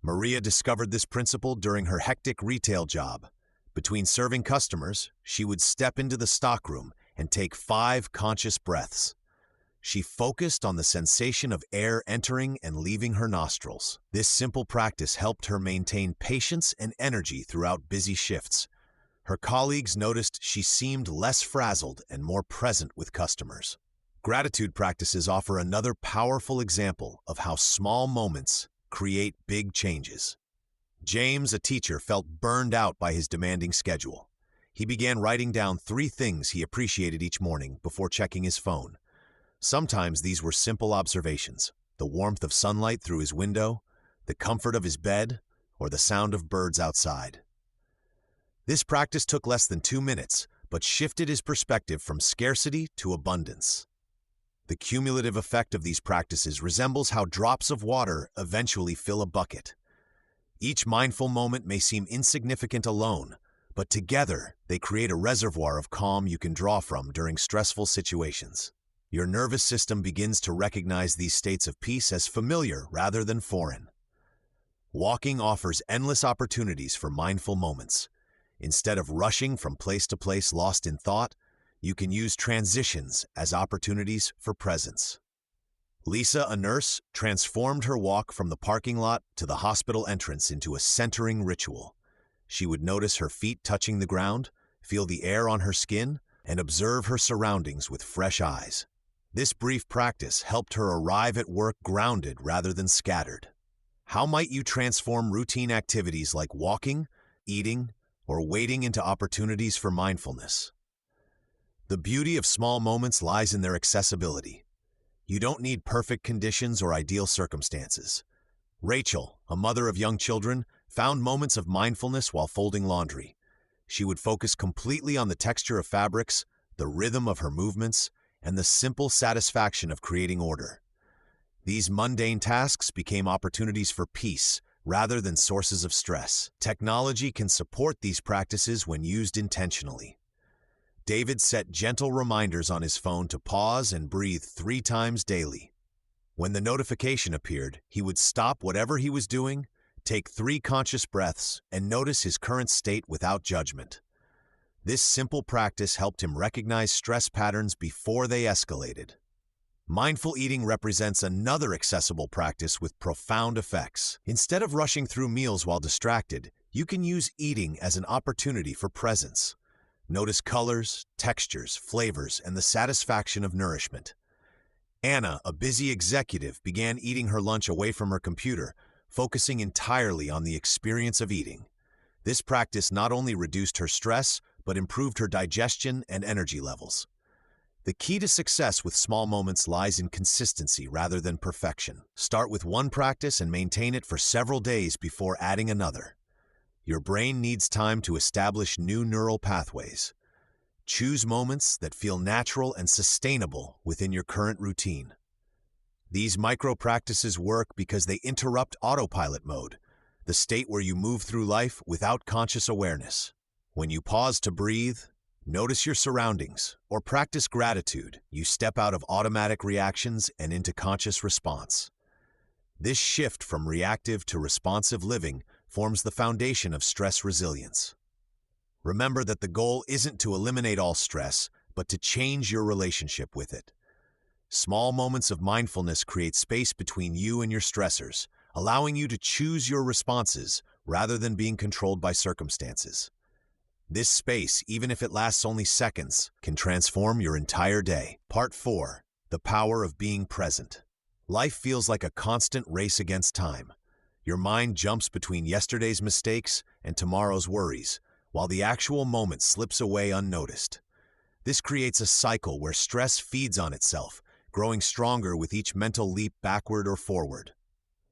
Maria discovered this principle during her hectic retail job. Between serving customers, she would step into the stockroom and take 5 conscious breaths. She focused on the sensation of air entering and leaving her nostrils. This simple practice helped her maintain patience and energy throughout busy shifts. Her colleagues noticed she seemed less frazzled and more present with customers. Gratitude practices offer another powerful example of how small moments create big changes. James, a teacher, felt burned out by his demanding schedule. He began writing down 3 things he appreciated each morning before checking his phone. Sometimes these were simple observations: the warmth of sunlight through his window, the comfort of his bed, or the sound of birds outside. This practice took less than 2 minutes, but shifted his perspective from scarcity to abundance. The cumulative effect of these practices resembles how drops of water eventually fill a bucket. Each mindful moment may seem insignificant alone, but together they create a reservoir of calm you can draw from during stressful situations. Your nervous system begins to recognize these states of peace as familiar rather than foreign. Walking offers endless opportunities for mindful moments. Instead of rushing from place to place lost in thought, you can use transitions as opportunities for presence. Lisa, a nurse, transformed her walk from the parking lot to the hospital entrance into a centering ritual. She would notice her feet touching the ground, feel the air on her skin, and observe her surroundings with fresh eyes. This brief practice helped her arrive at work grounded rather than scattered. How might you transform routine activities like walking, eating, or waiting into opportunities for mindfulness? The beauty of small moments lies in their accessibility. You don't need perfect conditions or ideal circumstances. Rachel, a mother of young children, found moments of mindfulness while folding laundry. She would focus completely on the texture of fabrics, the rhythm of her movements, and the simple satisfaction of creating order. These mundane tasks became opportunities for peace rather than sources of stress. Technology can support these practices when used intentionally. David set gentle reminders on his phone to pause and breathe 3 times daily. When the notification appeared, he would stop whatever he was doing, take 3 conscious breaths, and notice his current state without judgment. This simple practice helped him recognize stress patterns before they escalated. Mindful eating represents another accessible practice with profound effects. Instead of rushing through meals while distracted, you can use eating as an opportunity for presence. Notice colors, textures, flavors, and the satisfaction of nourishment. Anna, a busy executive, began eating her lunch away from her computer, focusing entirely on the experience of eating. This practice not only reduced her stress, but improved her digestion and energy levels. The key to success with small moments lies in consistency rather than perfection. Start with one practice and maintain it for several days before adding another. Your brain needs time to establish new neural pathways. Choose moments that feel natural and sustainable within your current routine. These micro-practices work because they interrupt autopilot mode, the state where you move through life without conscious awareness. When you pause to breathe, notice your surroundings, or practice gratitude, you step out of automatic reactions and into conscious response. This shift from reactive to responsive living forms the foundation of stress resilience. Remember that the goal isn't to eliminate all stress, but to change your relationship with it. Small moments of mindfulness create space between you and your stressors, allowing you to choose your responses rather than being controlled by circumstances. This space, even if it lasts only seconds, can transform your entire day. Part 4. The power of being present. Life feels like a constant race against time. Your mind jumps between yesterday's mistakes and tomorrow's worries, while the actual moment slips away unnoticed. This creates a cycle where stress feeds on itself, growing stronger with each mental leap backward or forward.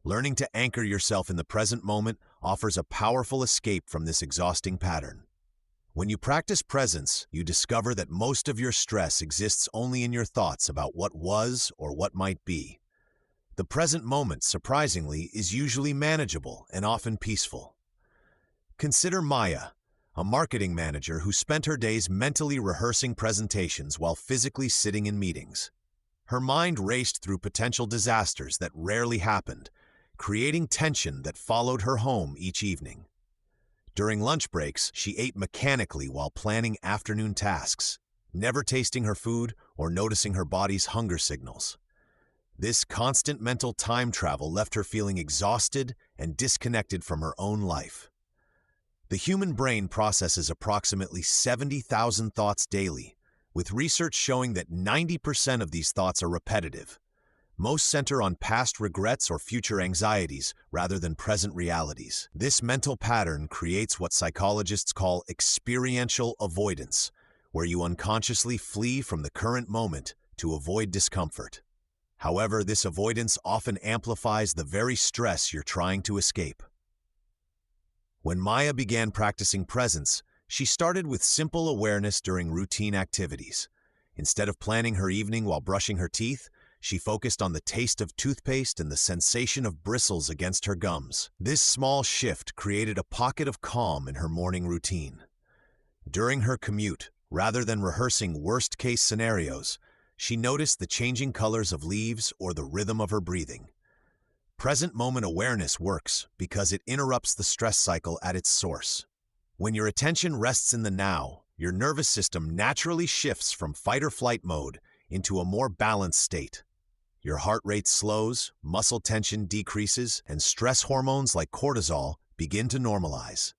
Learning to anchor yourself in the present moment offers a powerful escape from this exhausting pattern. When you practice presence, you discover that most of your stress exists only in your thoughts about what was or what might be. The present moment, surprisingly, is usually manageable and often peaceful. Consider Maya, a marketing manager who spent her days mentally rehearsing presentations while physically sitting in meetings. Her mind raced through potential disasters that rarely happened, creating tension that followed her home each evening. During lunch breaks, she ate mechanically while planning afternoon tasks, never tasting her food or noticing her body's hunger signals. This constant mental time travel left her feeling exhausted and disconnected from her own life. The human brain processes approximately 70,000 thoughts daily, with research showing that 90% of these thoughts are repetitive. Most center on past regrets or future anxieties rather than present realities. This mental pattern creates what psychologists call experiential avoidance, where you unconsciously flee from the current moment to avoid discomfort. However, this avoidance often amplifies the very stress you're trying to escape. When Maya began practicing presence, she started with simple awareness during routine activities. Instead of planning her evening while brushing her teeth, she focused on the taste of toothpaste and the sensation of bristles against her gums. This small shift created a pocket of calm in her morning routine. During her commute, rather than rehearsing worst-case scenarios, she noticed the changing colors of leaves or the rhythm of her breathing. Present moment awareness works because it interrupts the stress cycle at its source. When your attention rests in the now, your nervous system naturally shifts from fight-or-flight mode into a more balanced state. Your heart rate slows, muscle tension decreases, and stress hormones like cortisol begin to normalize.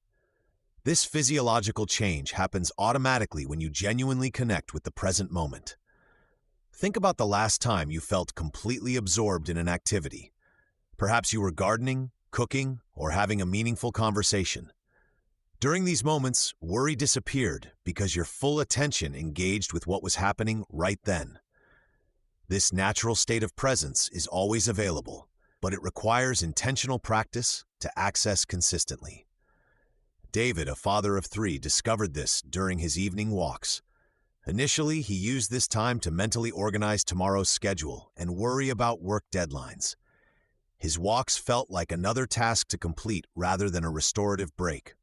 This physiological change happens automatically when you genuinely connect with the present moment. Think about the last time you felt completely absorbed in an activity. Perhaps you were gardening, cooking, or having a meaningful conversation. During these moments, worry disappeared because your full attention engaged with what was happening right then. This natural state of presence is always available, but it requires intentional practice to access consistently. David, a father of 3, discovered this during his evening walks. Initially, he used this time to mentally organize tomorrow's schedule and worry about work deadlines. His walks felt like another task to complete rather than a restorative break.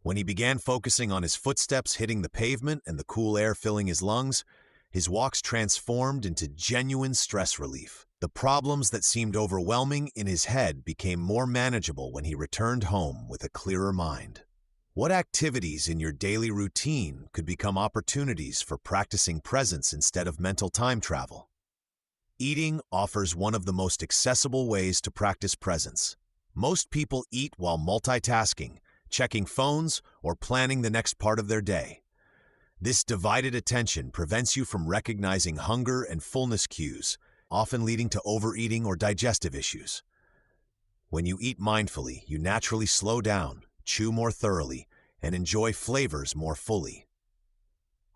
When he began focusing on his footsteps hitting the pavement and the cool air filling his lungs, his walks transformed into genuine stress relief. The problems that seemed overwhelming in his head became more manageable when he returned home with a clearer mind. What activities in your daily routine could become opportunities for practicing presence instead of mental time travel? Eating offers one of the most accessible ways to practice presence. Most people eat while multitasking, checking phones, or planning the next part of their day. This divided attention prevents you from recognizing hunger and fullness cues, often leading to overeating or digestive issues. When you eat mindfully, you naturally slow down, chew more thoroughly, and enjoy flavors more fully.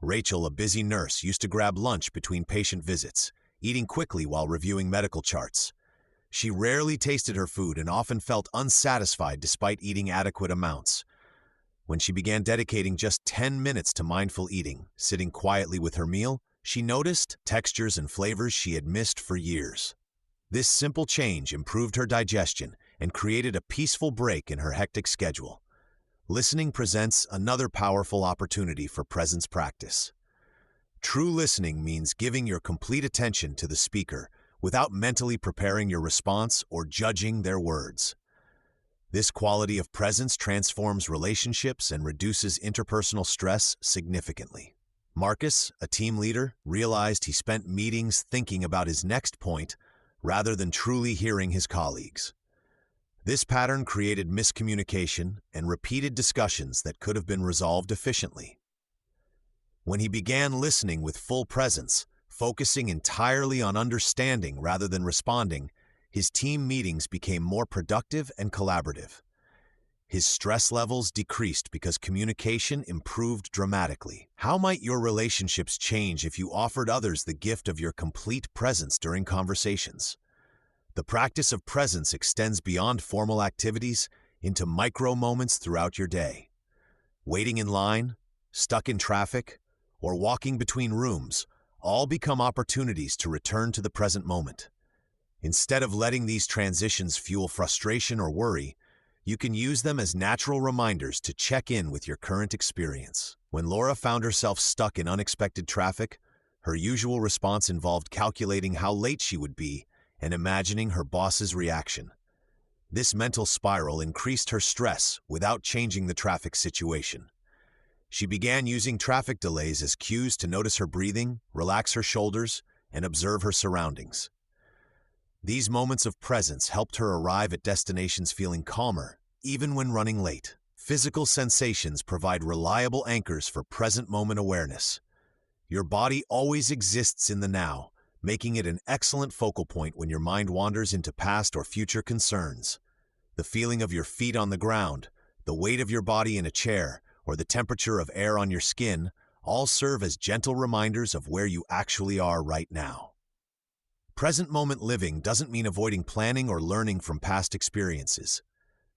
Rachel, a busy nurse, used to grab lunch between patient visits, eating quickly while reviewing medical charts. She rarely tasted her food and often felt unsatisfied despite eating adequate amounts. When she began dedicating just 10 minutes to mindful eating, sitting quietly with her meal, she noticed textures and flavors she had missed for years. This simple change improved her digestion and created a peaceful break in her hectic schedule. Listening presents another powerful opportunity for presence practice. True listening means giving your complete attention to the speaker without mentally preparing your response or judging their words. This quality of presence transforms relationships and reduces interpersonal stress significantly. Marcus, a team leader, realized he spent meetings thinking about his next point rather than truly hearing his colleagues. This pattern created miscommunication and repeated discussions that could have been resolved efficiently. When he began listening with full presence, focusing entirely on understanding rather than responding, his team meetings became more productive and collaborative. His stress levels decreased because communication improved dramatically. How might your relationships change if you offered others the gift of your complete presence during conversations? The practice of presence extends beyond formal activities into micro moments throughout your day. Waiting in line, stuck in traffic, or walking between rooms all become opportunities to return to the present moment. Instead of letting these transitions fuel frustration or worry, you can use them as natural reminders to check in with your current experience. When Laura found herself stuck in unexpected traffic, her usual response involved calculating how late she would be and imagining her boss's reaction. This mental spiral increased her stress without changing the traffic situation. She began using traffic delays as cues to notice her breathing, relax her shoulders, and observe her surroundings. These moments of presence helped her arrive at destinations feeling calmer, even when running late. Physical sensations provide reliable anchors for present moment awareness. Your body always exists in the now, making it an excellent focal point when your mind wanders into past or future concerns. The feeling of your feet on the ground, the weight of your body in a chair, or the temperature of air on your skin all serve as gentle reminders of where you actually are right now. Present moment living doesn't mean avoiding planning or learning from past experiences.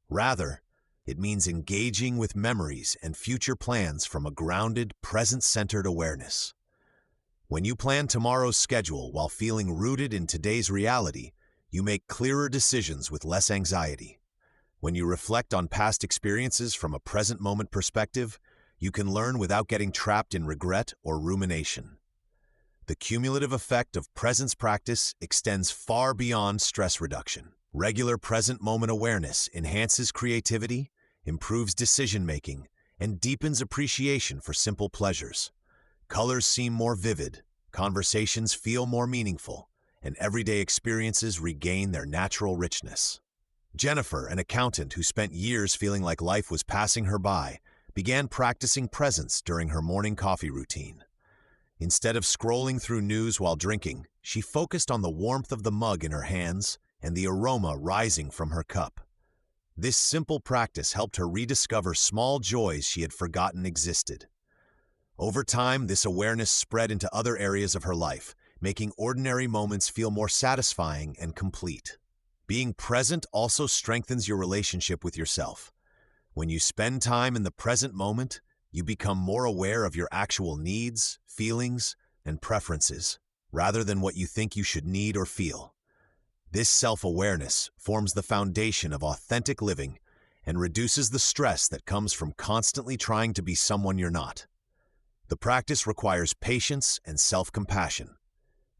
Rather, it means engaging with memories and future plans from a grounded, present-centered awareness. When you plan tomorrow's schedule while feeling rooted in today's reality, you make clearer decisions with less anxiety. When you reflect on past experiences from a present moment perspective, you can learn without getting trapped in regret or rumination. The cumulative effect of presence practice extends far beyond stress reduction. Regular present moment awareness enhances creativity, improves decision-making, and deepens appreciation for simple pleasures. Colors seem more vivid, conversations feel more meaningful, and everyday experiences regain their natural richness. Jennifer, an accountant who spent years feeling like life was passing her by, began practicing presence during her morning coffee routine. Instead of scrolling through news while drinking, she focused on the warmth of the mug in her hands and the aroma rising from her cup. This simple practice helped her rediscover small joys she had forgotten existed. Over time, this awareness spread into other areas of her life, making ordinary moments feel more satisfying and complete. Being present also strengthens your relationship with yourself. When you spend time in the present moment, you become more aware of your actual needs, feelings, and preferences, rather than what you think you should need or feel. This self-awareness forms the foundation of authentic living and reduces the stress that comes from constantly trying to be someone you're not. The practice requires patience and self-compassion.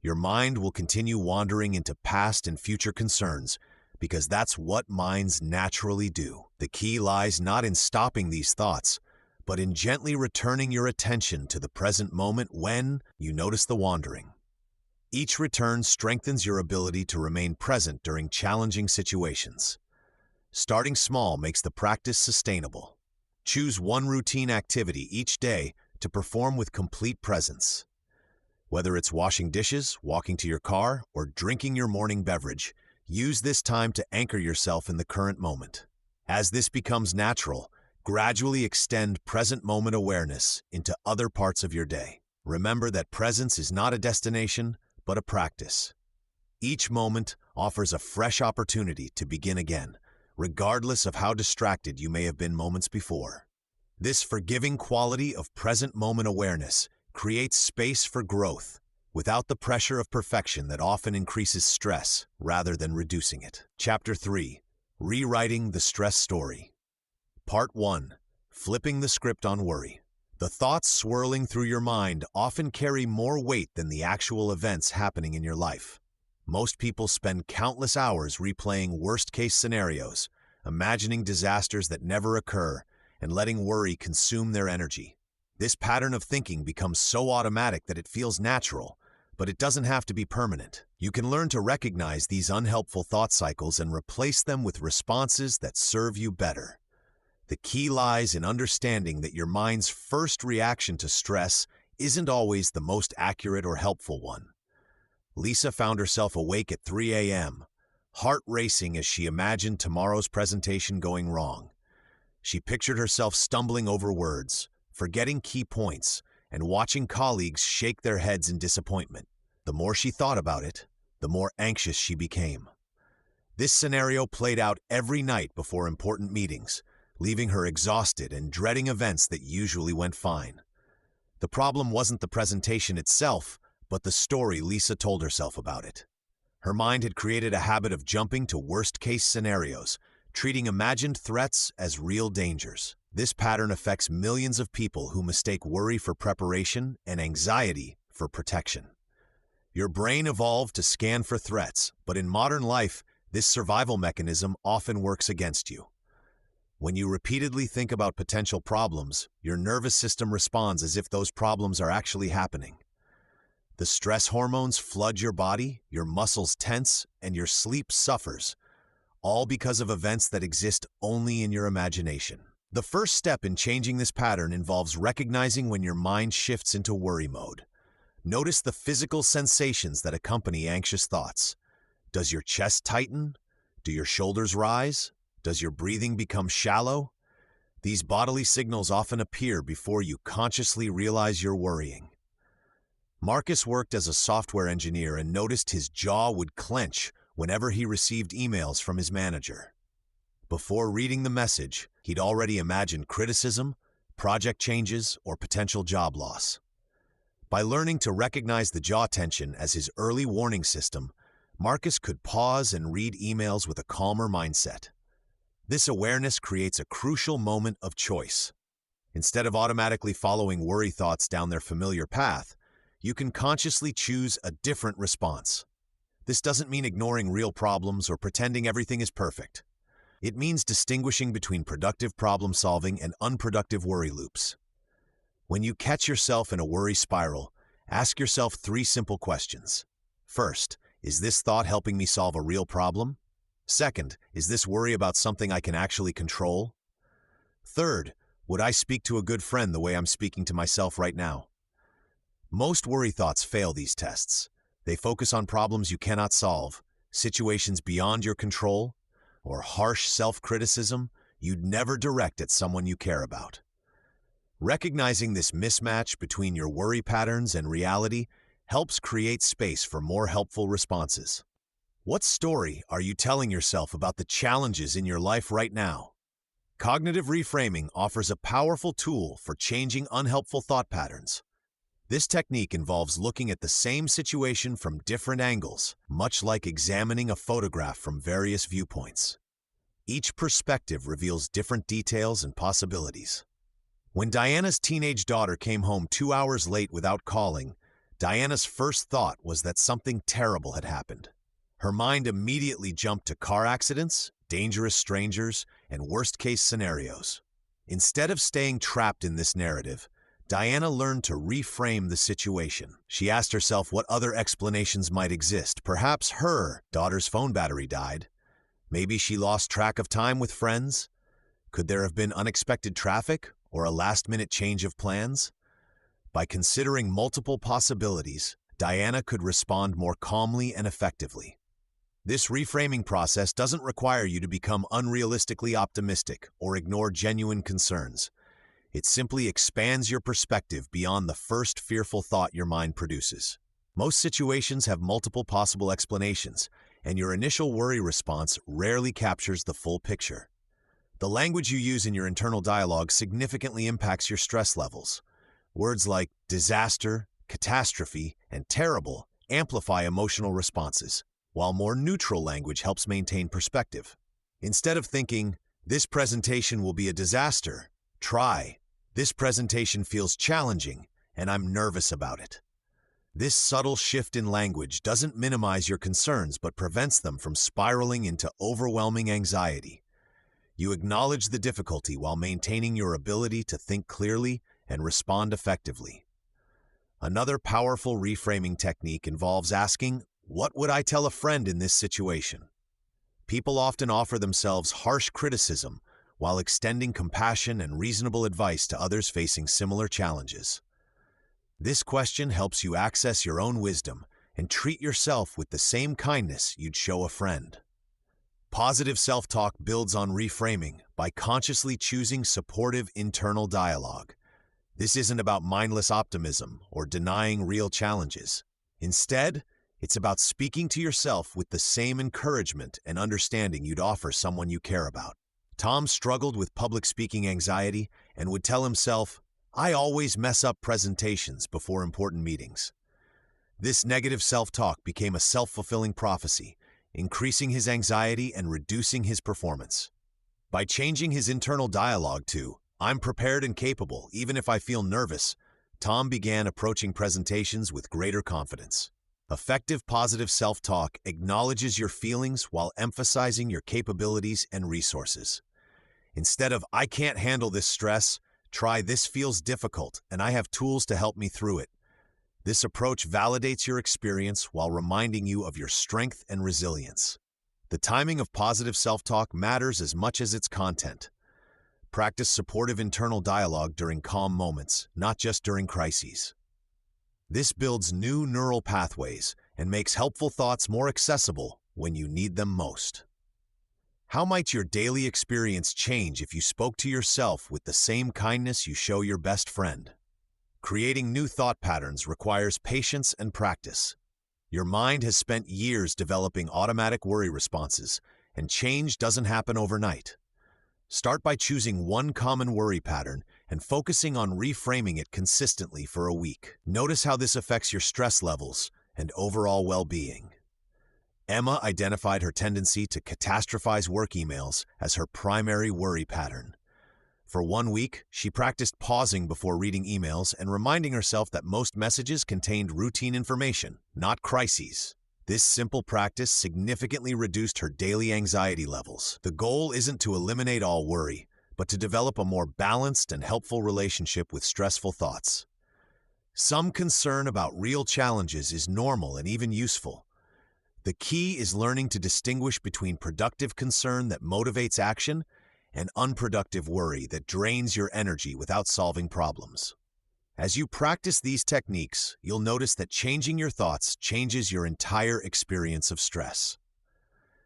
Your mind will continue wandering into past and future concerns because that's what minds naturally do. The key lies not in stopping these thoughts, but in gently returning your attention to the present moment when you notice the wandering. Each return strengthens your ability to remain present during challenging situations. Starting small makes the practice sustainable. Choose one routine activity each day to perform with complete presence. Whether it's washing dishes, walking to your car, or drinking your morning beverage, use this time to anchor yourself in the current moment. As this becomes natural, gradually extend present moment awareness into other parts of your day. Remember that presence is not a destination, but a practice. Each moment offers a fresh opportunity to begin again, regardless of how distracted you may have been moments before. This forgiving quality of present moment awareness creates space for growth without the pressure of perfection that often increases stress rather than reducing it. Chapter 3. Rewriting the Stress Story. Part 1. Flipping the Script on Worry. The thoughts swirling through your mind often carry more weight than the actual events happening in your life. Most people spend countless hours replaying worst-case scenarios, imagining disasters that never occur, and letting worry consume their energy. This pattern of thinking becomes so automatic that it feels natural, but it doesn't have to be permanent. You can learn to recognize these unhelpful thought cycles and replace them with responses that serve you better. The key lies in understanding that your mind's first reaction to stress isn't always the most accurate or helpful one. Lisa found herself awake at 3 a.m., heart racing as she imagined tomorrow's presentation going wrong. She pictured herself stumbling over words, forgetting key points, and watching colleagues shake their heads in disappointment. The more she thought about it, the more anxious she became. This scenario played out every night before important meetings, leaving her exhausted and dreading events that usually went fine. The problem wasn't the presentation itself, but the story Lisa told herself about it. Her mind had created a habit of jumping to worst-case scenarios, treating imagined threats as real dangers. This pattern affects millions of people who mistake worry for preparation and anxiety for protection. Your brain evolved to scan for threats, but in modern life, this survival mechanism often works against you. When you repeatedly think about potential problems, your nervous system responds as if those problems are actually happening. The stress hormones flood your body, your muscles tense, and your sleep suffers, all because of events that exist only in your imagination. The first step in changing this pattern involves recognizing when your mind shifts into worry mode. Notice the physical sensations that accompany anxious thoughts. Does your chest tighten? Do your shoulders rise? Does your breathing become shallow? These bodily signals often appear before you consciously realize you're worrying. Marcus worked as a software engineer and noticed his jaw would clench whenever he received emails from his manager. Before reading the message, he'd already imagined criticism, project changes, or potential job loss. By learning to recognize the jaw tension as his early warning system, Marcus could pause and read emails with a calmer mindset. This awareness creates a crucial moment of choice. Instead of automatically following worry thoughts down their familiar path, you can consciously choose a different response. This doesn't mean ignoring real problems or pretending everything is perfect. It means distinguishing between productive problem-solving and unproductive worry loops. When you catch yourself in a worry spiral, ask yourself 3 simple questions. First, is this thought helping me solve a real problem? Second, is this worry about something I can actually control? Third, would I speak to a good friend the way I'm speaking to myself right now? Most worry thoughts fail these tests. They focus on problems you cannot solve, situations beyond your control, or harsh self-criticism you'd never direct at someone you care about. Recognizing this mismatch between your worry patterns and reality helps create space for more helpful responses. What story are you telling yourself about the challenges in your life right now? Cognitive reframing offers a powerful tool for changing unhelpful thought patterns. This technique involves looking at the same situation from different angles, much like examining a photograph from various viewpoints. Each perspective reveals different details and possibilities. When Diana's teenage daughter came home 2 hours late without calling, Diana's first thought was that something terrible had happened. Her mind immediately jumped to car accidents, dangerous strangers, and worst-case scenarios. Instead of staying trapped in this narrative, Diana learned to reframe the situation. She asked herself what other explanations might exist. Perhaps her daughter's phone battery died. Maybe she lost track of time with friends. Could there have been unexpected traffic or a last-minute change of plans? By considering multiple possibilities, Diana could respond more calmly and effectively. This reframing process doesn't require you to become unrealistically optimistic or ignore genuine concerns. It simply expands your perspective beyond the first fearful thought your mind produces. Most situations have multiple possible explanations, and your initial worry response rarely captures the full picture. The language you use in your internal dialogue significantly impacts your stress levels. Words like disaster, catastrophe, and terrible amplify emotional responses, while more neutral language helps maintain perspective. Instead of thinking, "This presentation will be a disaster," try, "This presentation feels challenging, and I'm nervous about it." This subtle shift in language doesn't minimize your concerns but prevents them from spiraling into overwhelming anxiety. You acknowledge the difficulty while maintaining your ability to think clearly and respond effectively. Another powerful reframing technique involves asking, "What would I tell a friend in this situation?" People often offer themselves harsh criticism while extending compassion and reasonable advice to others facing similar challenges. This question helps you access your own wisdom and treat yourself with the same kindness you'd show a friend. Positive self-talk builds on reframing by consciously choosing supportive internal dialogue. This isn't about mindless optimism or denying real challenges. Instead, it's about speaking to yourself with the same encouragement and understanding you'd offer someone you care about. Tom struggled with public speaking anxiety and would tell himself, "I always mess up presentations before important meetings." This negative self-talk became a self-fulfilling prophecy, increasing his anxiety and reducing his performance. By changing his internal dialogue to, "I'm prepared and capable, even if I feel nervous," Tom began approaching presentations with greater confidence. Effective positive self-talk acknowledges your feelings while emphasizing your capabilities and resources. Instead of, "I can't handle this stress," try, "This feels difficult, and I have tools to help me through it." This approach validates your experience while reminding you of your strength and resilience. The timing of positive self-talk matters as much as its content. Practice supportive internal dialogue during calm moments, not just during crises. This builds new neural pathways and makes helpful thoughts more accessible when you need them most. How might your daily experience change if you spoke to yourself with the same kindness you show your best friend? Creating new thought patterns requires patience and practice. Your mind has spent years developing automatic worry responses, and change doesn't happen overnight. Start by choosing one common worry pattern and focusing on reframing it consistently for a week. Notice how this affects your stress levels and overall well-being. Emma identified her tendency to catastrophize work emails as her primary worry pattern. For 1 week, she practiced pausing before reading emails and reminding herself that most messages contained routine information, not crises. This simple practice significantly reduced her daily anxiety levels. The goal isn't to eliminate all worry, but to develop a more balanced and helpful relationship with stressful thoughts. Some concern about real challenges is normal and even useful. The key is learning to distinguish between productive concern that motivates action and unproductive worry that drains your energy without solving problems. As you practice these techniques, you'll notice that changing your thoughts changes your entire experience of stress.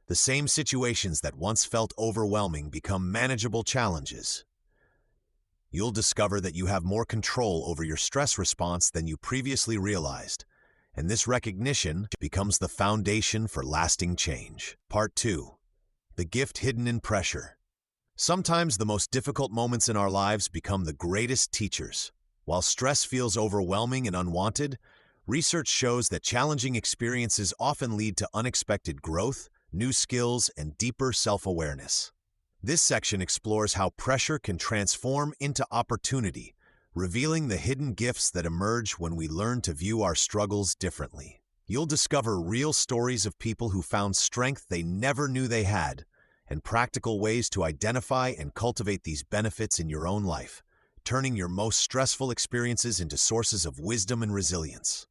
The same situations that once felt overwhelming become manageable challenges. You'll discover that you have more control over your stress response than you previously realized, and this recognition becomes the foundation for lasting change. Part 2. The gift hidden in pressure. Sometimes the most difficult moments in our lives become the greatest teachers. While stress feels overwhelming and unwanted, research shows that challenging experiences often lead to unexpected growth, new skills, and deeper self-awareness. This section explores how pressure can transform into opportunity, revealing the hidden gifts that emerge when we learn to view our struggles differently. You'll discover real stories of people who found strength they never knew they had, and practical ways to identify and cultivate these benefits in your own life, turning your most stressful experiences into sources of wisdom and resilience.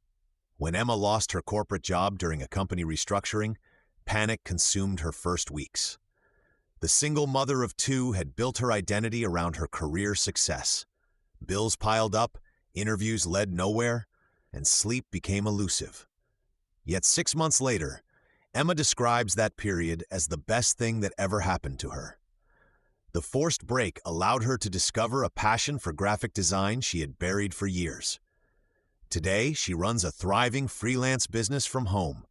When Emma lost her corporate job during a company restructuring, panic consumed her first weeks. The single mother of 2 had built her identity around her career success. Bills piled up, interviews led nowhere, and sleep became elusive. Yet 6 months later, Emma describes that period as the best thing that ever happened to her. The forced break allowed her to discover a passion for graphic design she had buried for years. Today, she runs a thriving freelance business from home,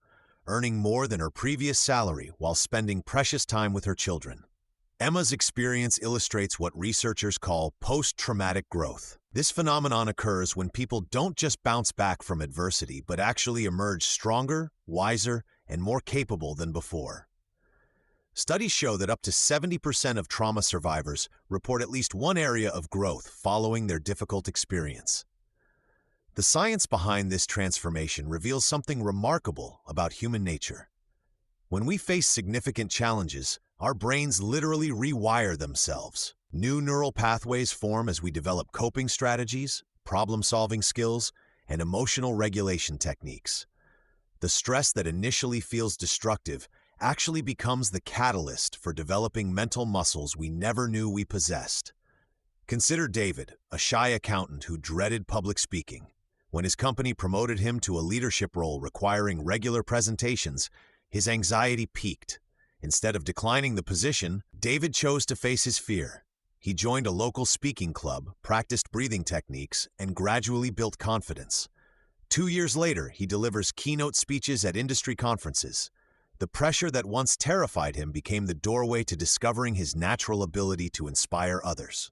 earning more than her previous salary while spending precious time with her children. Emma's experience illustrates what researchers call post-traumatic growth. This phenomenon occurs when people don't just bounce back from adversity, but actually emerge stronger, wiser, and more capable than before. Studies show that up to 70% of trauma survivors report at least one area of growth following their difficult experience. The science behind this transformation reveals something remarkable about human nature. When we face significant challenges, our brains literally rewire themselves. New neural pathways form as we develop coping strategies, problem-solving skills, and emotional regulation techniques. The stress that initially feels destructive actually becomes the catalyst for developing mental muscles we never knew we possessed. Consider David, a shy accountant who dreaded public speaking. When his company promoted him to a leadership role requiring regular presentations, his anxiety peaked, Instead of declining the position, David chose to face his fear. He joined a local speaking club, practiced breathing techniques, and gradually built confidence. 2 years later, he delivers keynote speeches at industry conferences. The pressure that once terrified him became the doorway to discovering his natural ability to inspire others.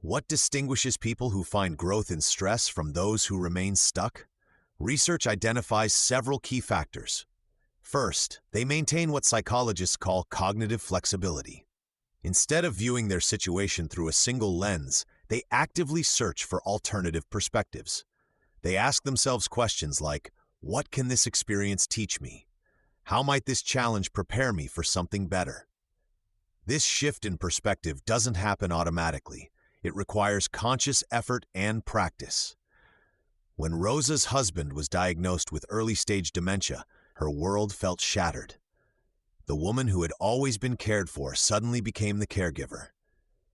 What distinguishes people who find growth in stress from those who remain stuck? Research identifies several key factors. First, they maintain what psychologists call cognitive flexibility. Instead of viewing their situation through a single lens, they actively search for alternative perspectives. They ask themselves questions like, what can this experience teach me? How might this challenge prepare me for something better? This shift in perspective doesn't happen automatically. It requires conscious effort and practice. When Rosa's husband was diagnosed with early-stage dementia, her world felt shattered. The woman who had always been cared for suddenly became the caregiver.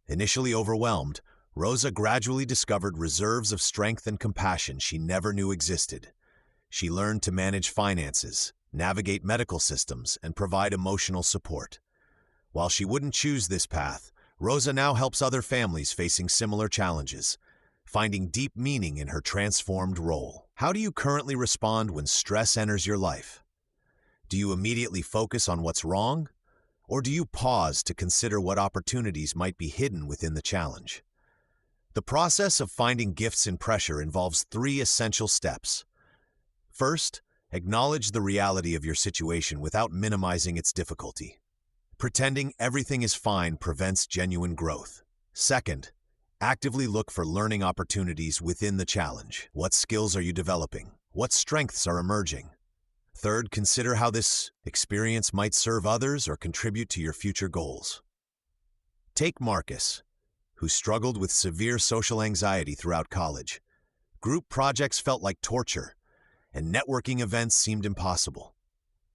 Initially overwhelmed, Rosa gradually discovered reserves of strength and compassion she never knew existed. She learned to manage finances, navigate medical systems, and provide emotional support. While she wouldn't choose this path, Rosa now helps other families facing similar challenges, finding deep meaning in her transformed role. How do you currently respond when stress enters your life? Do you immediately focus on what's wrong? Or do you pause to consider what opportunities might be hidden within the challenge? The process of finding gifts in pressure involves 3 essential steps. First, acknowledge the reality of your situation without minimizing its difficulty. Pretending everything is fine prevents genuine growth. Second, actively look for learning opportunities within the challenge. What skills are you developing? What strengths are emerging? Third, consider how this experience might serve others or contribute to your future goals. Take Marcus, who struggled with severe social anxiety throughout college. Group projects felt like torture, and networking events seemed impossible.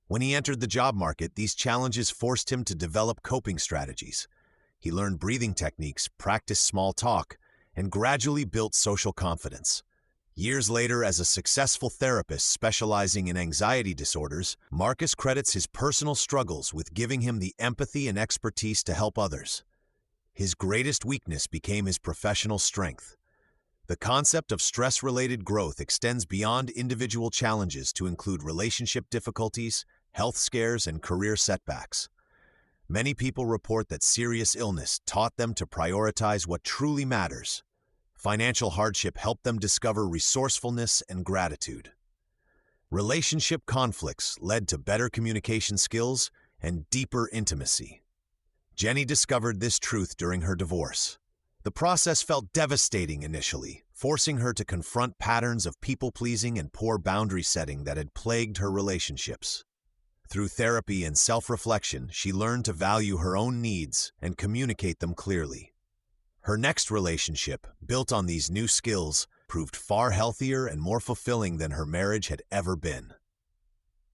When he entered the job market, these challenges forced him to develop coping strategies. He learned breathing techniques, practiced small talk, and gradually built social confidence. Years later, as a successful therapist specializing in anxiety disorders, Marcus credits his personal struggles with giving him the empathy and expertise to help others. His greatest weakness became his professional strength. The concept of stress-related growth extends beyond individual challenges to include relationship difficulties, health scares, and career setbacks. Many people report that serious illness taught them to prioritize what truly matters. Financial hardship helped them discover resourcefulness and gratitude. Relationship conflicts led to better communication skills and deeper intimacy. Jenny discovered this truth during her divorce. The process felt devastating initially, forcing her to confront patterns of people-pleasing and poor boundary setting that had plagued her relationships. Through therapy and self-reflection, she learned to value her own needs and communicate them clearly. Her next relationship, built on these new skills, proved far healthier and more fulfilling than her marriage had ever been.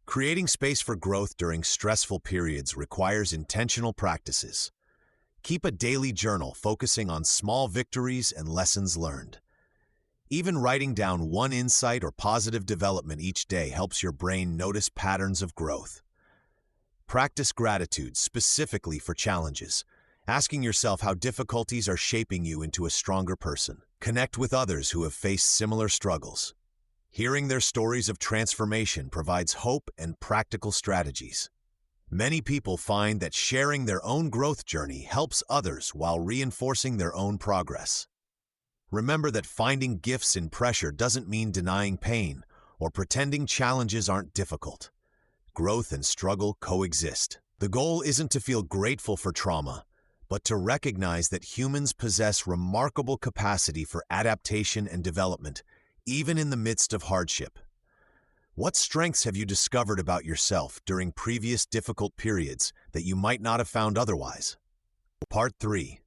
Creating space for growth during stressful periods requires intentional practices. Keep a daily journal focusing on small victories and lessons learned. Even writing down one insight or positive development each day helps your brain notice patterns of growth. Practice gratitude specifically for challenges, asking yourself how difficulties are shaping you into a stronger person. Connect with others who have faced similar struggles. Hearing their stories of transformation provides hope and practical strategies. Many people find that sharing their own growth journey helps others while reinforcing their own progress. Remember that finding gifts in pressure doesn't mean denying pain or pretending challenges aren't difficult. Growth and struggle coexist. The goal isn't to feel grateful for trauma, but to recognize that humans possess remarkable capacity for adaptation and development, even in the midst of hardship. What strengths have you discovered about yourself during previous difficult periods that you might not have found otherwise? Part 3.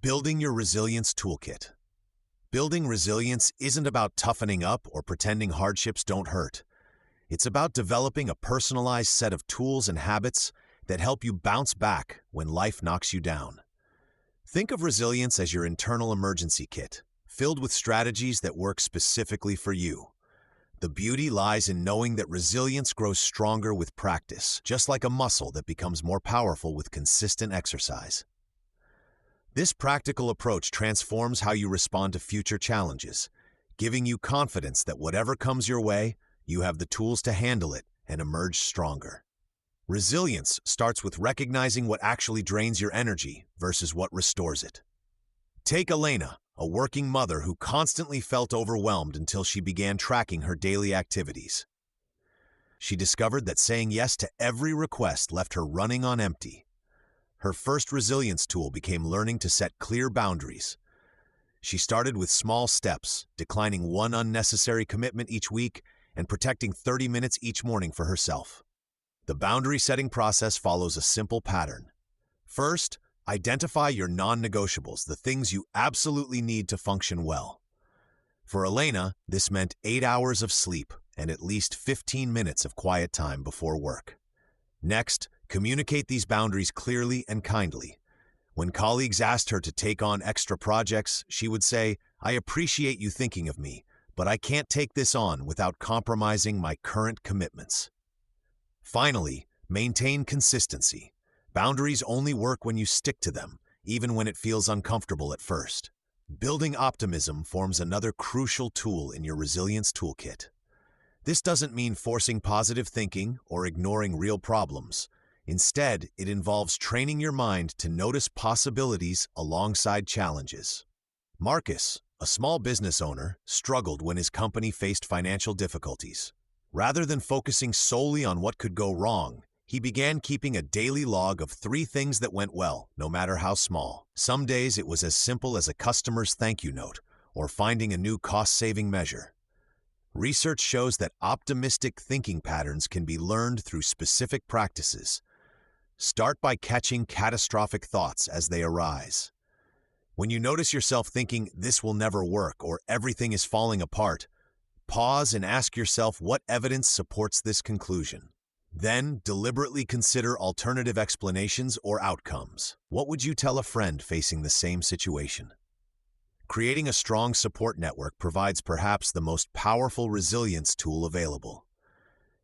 Building your resilience toolkit. Building resilience isn't about toughening up or pretending hardships don't hurt. It's about developing a personalized set of tools and habits that help you bounce back when life knocks you down. Think of resilience as your internal emergency kit, filled with strategies that work specifically for you. The beauty lies in knowing that resilience grows stronger with practice, just like a muscle that becomes more powerful with consistent exercise. This practical approach transforms how you respond to future challenges, giving you confidence that whatever comes your way, you have the tools to handle it and emerge stronger. Resilience starts with recognizing what actually drains your energy versus what restores it. Take Elena, a working mother who constantly felt overwhelmed until she began tracking her daily activities. She discovered that saying yes to every request left her running on empty. Her first resilience tool became learning to set clear boundaries. She started with small steps, declining one unnecessary commitment each week and protecting 30 minutes each morning for herself. The boundary-setting process follows a simple pattern. First, identify your non-negotiables, the things you absolutely need to function well. For Elena, this meant 8 hours of sleep and at least 15 minutes of quiet time before work. Next, communicate these boundaries clearly and kindly. When colleagues asked her to take on extra projects, she would say, "I appreciate you thinking of me, but I can't take this on without compromising my current commitments." Finally, maintain consistency. Boundaries only work when you stick to them, even when it feels uncomfortable at first. Building optimism forms another crucial tool in your resilience toolkit. This doesn't mean forcing positive thinking or ignoring real problems. Instead, it involves training your mind to notice possibilities alongside challenges. Marcus, a small business owner, struggled when his company faced financial difficulties. Rather than focusing solely on what could go wrong, he began keeping a daily log of 3 things that went well, no matter how small. Some days it was as simple as a customer's thank you note or finding a new cost-saving measure. Research shows that optimistic thinking patterns can be learned through specific practices. Start by catching catastrophic thoughts as they arise. When you notice yourself thinking, "This will never work," or "everything is falling apart," pause and ask yourself what evidence supports this conclusion. Then, deliberately consider alternative explanations or outcomes. What would you tell a friend facing the same situation? Creating a strong support network provides perhaps the most powerful resilience tool available.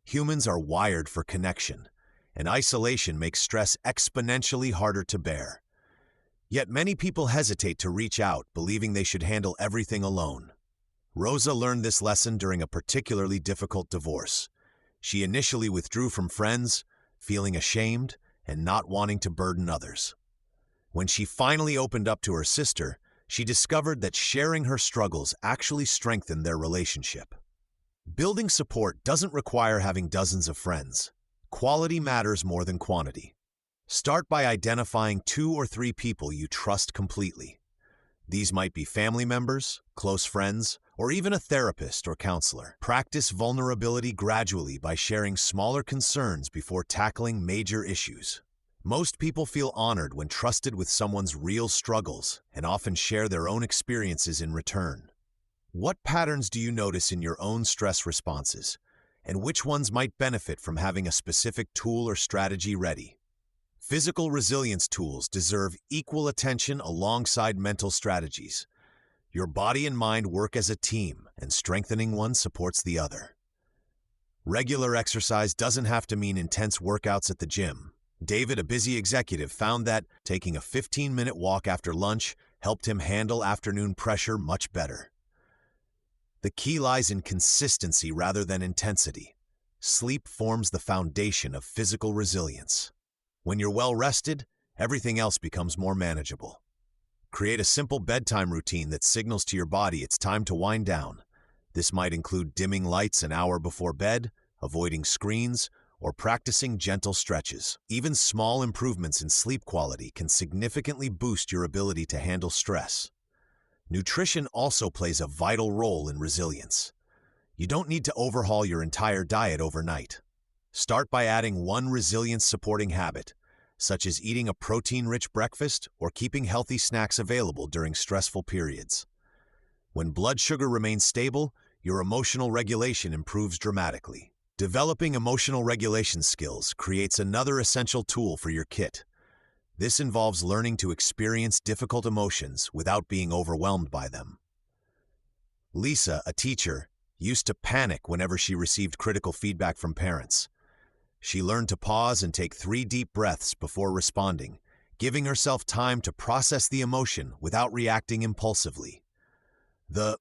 Humans are wired for connection, and isolation makes stress exponentially harder to bear. Yet many people hesitate to reach out, believing they should handle everything alone. Rosa learned this lesson during a particularly difficult divorce. She initially withdrew from friends, feeling ashamed and not wanting to burden others. When she finally opened up to her sister, she discovered that sharing her struggles actually strengthened their relationship. Building support doesn't require having dozens of friends. Quality matters more than quantity. Start by identifying 2 or 3 people you trust completely. These might be family members, close friends, or even a therapist or counselor. Practice vulnerability gradually by sharing smaller concerns before tackling major issues. Most people feel honored when trusted with someone's real struggles and often share their own experiences in return. What patterns do you notice in your own stress responses, and which ones might benefit from having a specific tool or strategy ready? Physical resilience tools deserve equal attention alongside mental strategies. Your body and mind work as a team, and strengthening one supports the other. Regular exercise doesn't have to mean intense workouts at the gym. David, a busy executive, found that taking a 15-minute walk after lunch helped him handle afternoon pressure much better. The key lies in consistency rather than intensity. Sleep forms the foundation of physical resilience. When you're well rested, everything else becomes more manageable. Create a simple bedtime routine that signals to your body it's time to wind down. This might include dimming lights an hour before bed, avoiding screens, or practicing gentle stretches. Even small improvements in sleep quality can significantly boost your ability to handle stress. Nutrition also plays a vital role in resilience. You don't need to overhaul your entire diet overnight. Start by adding one resilience-supporting habit, such as eating a protein-rich breakfast or keeping healthy snacks available during stressful periods. When blood sugar remains stable, your emotional regulation improves dramatically. Developing emotional regulation skills creates another essential tool for your kit. This involves learning to experience difficult emotions without being overwhelmed by them. Lisa, a teacher, used to panic whenever she received critical feedback from parents. She learned to pause and take 3 deep breaths before responding, giving herself time to process the emotion without reacting impulsively. The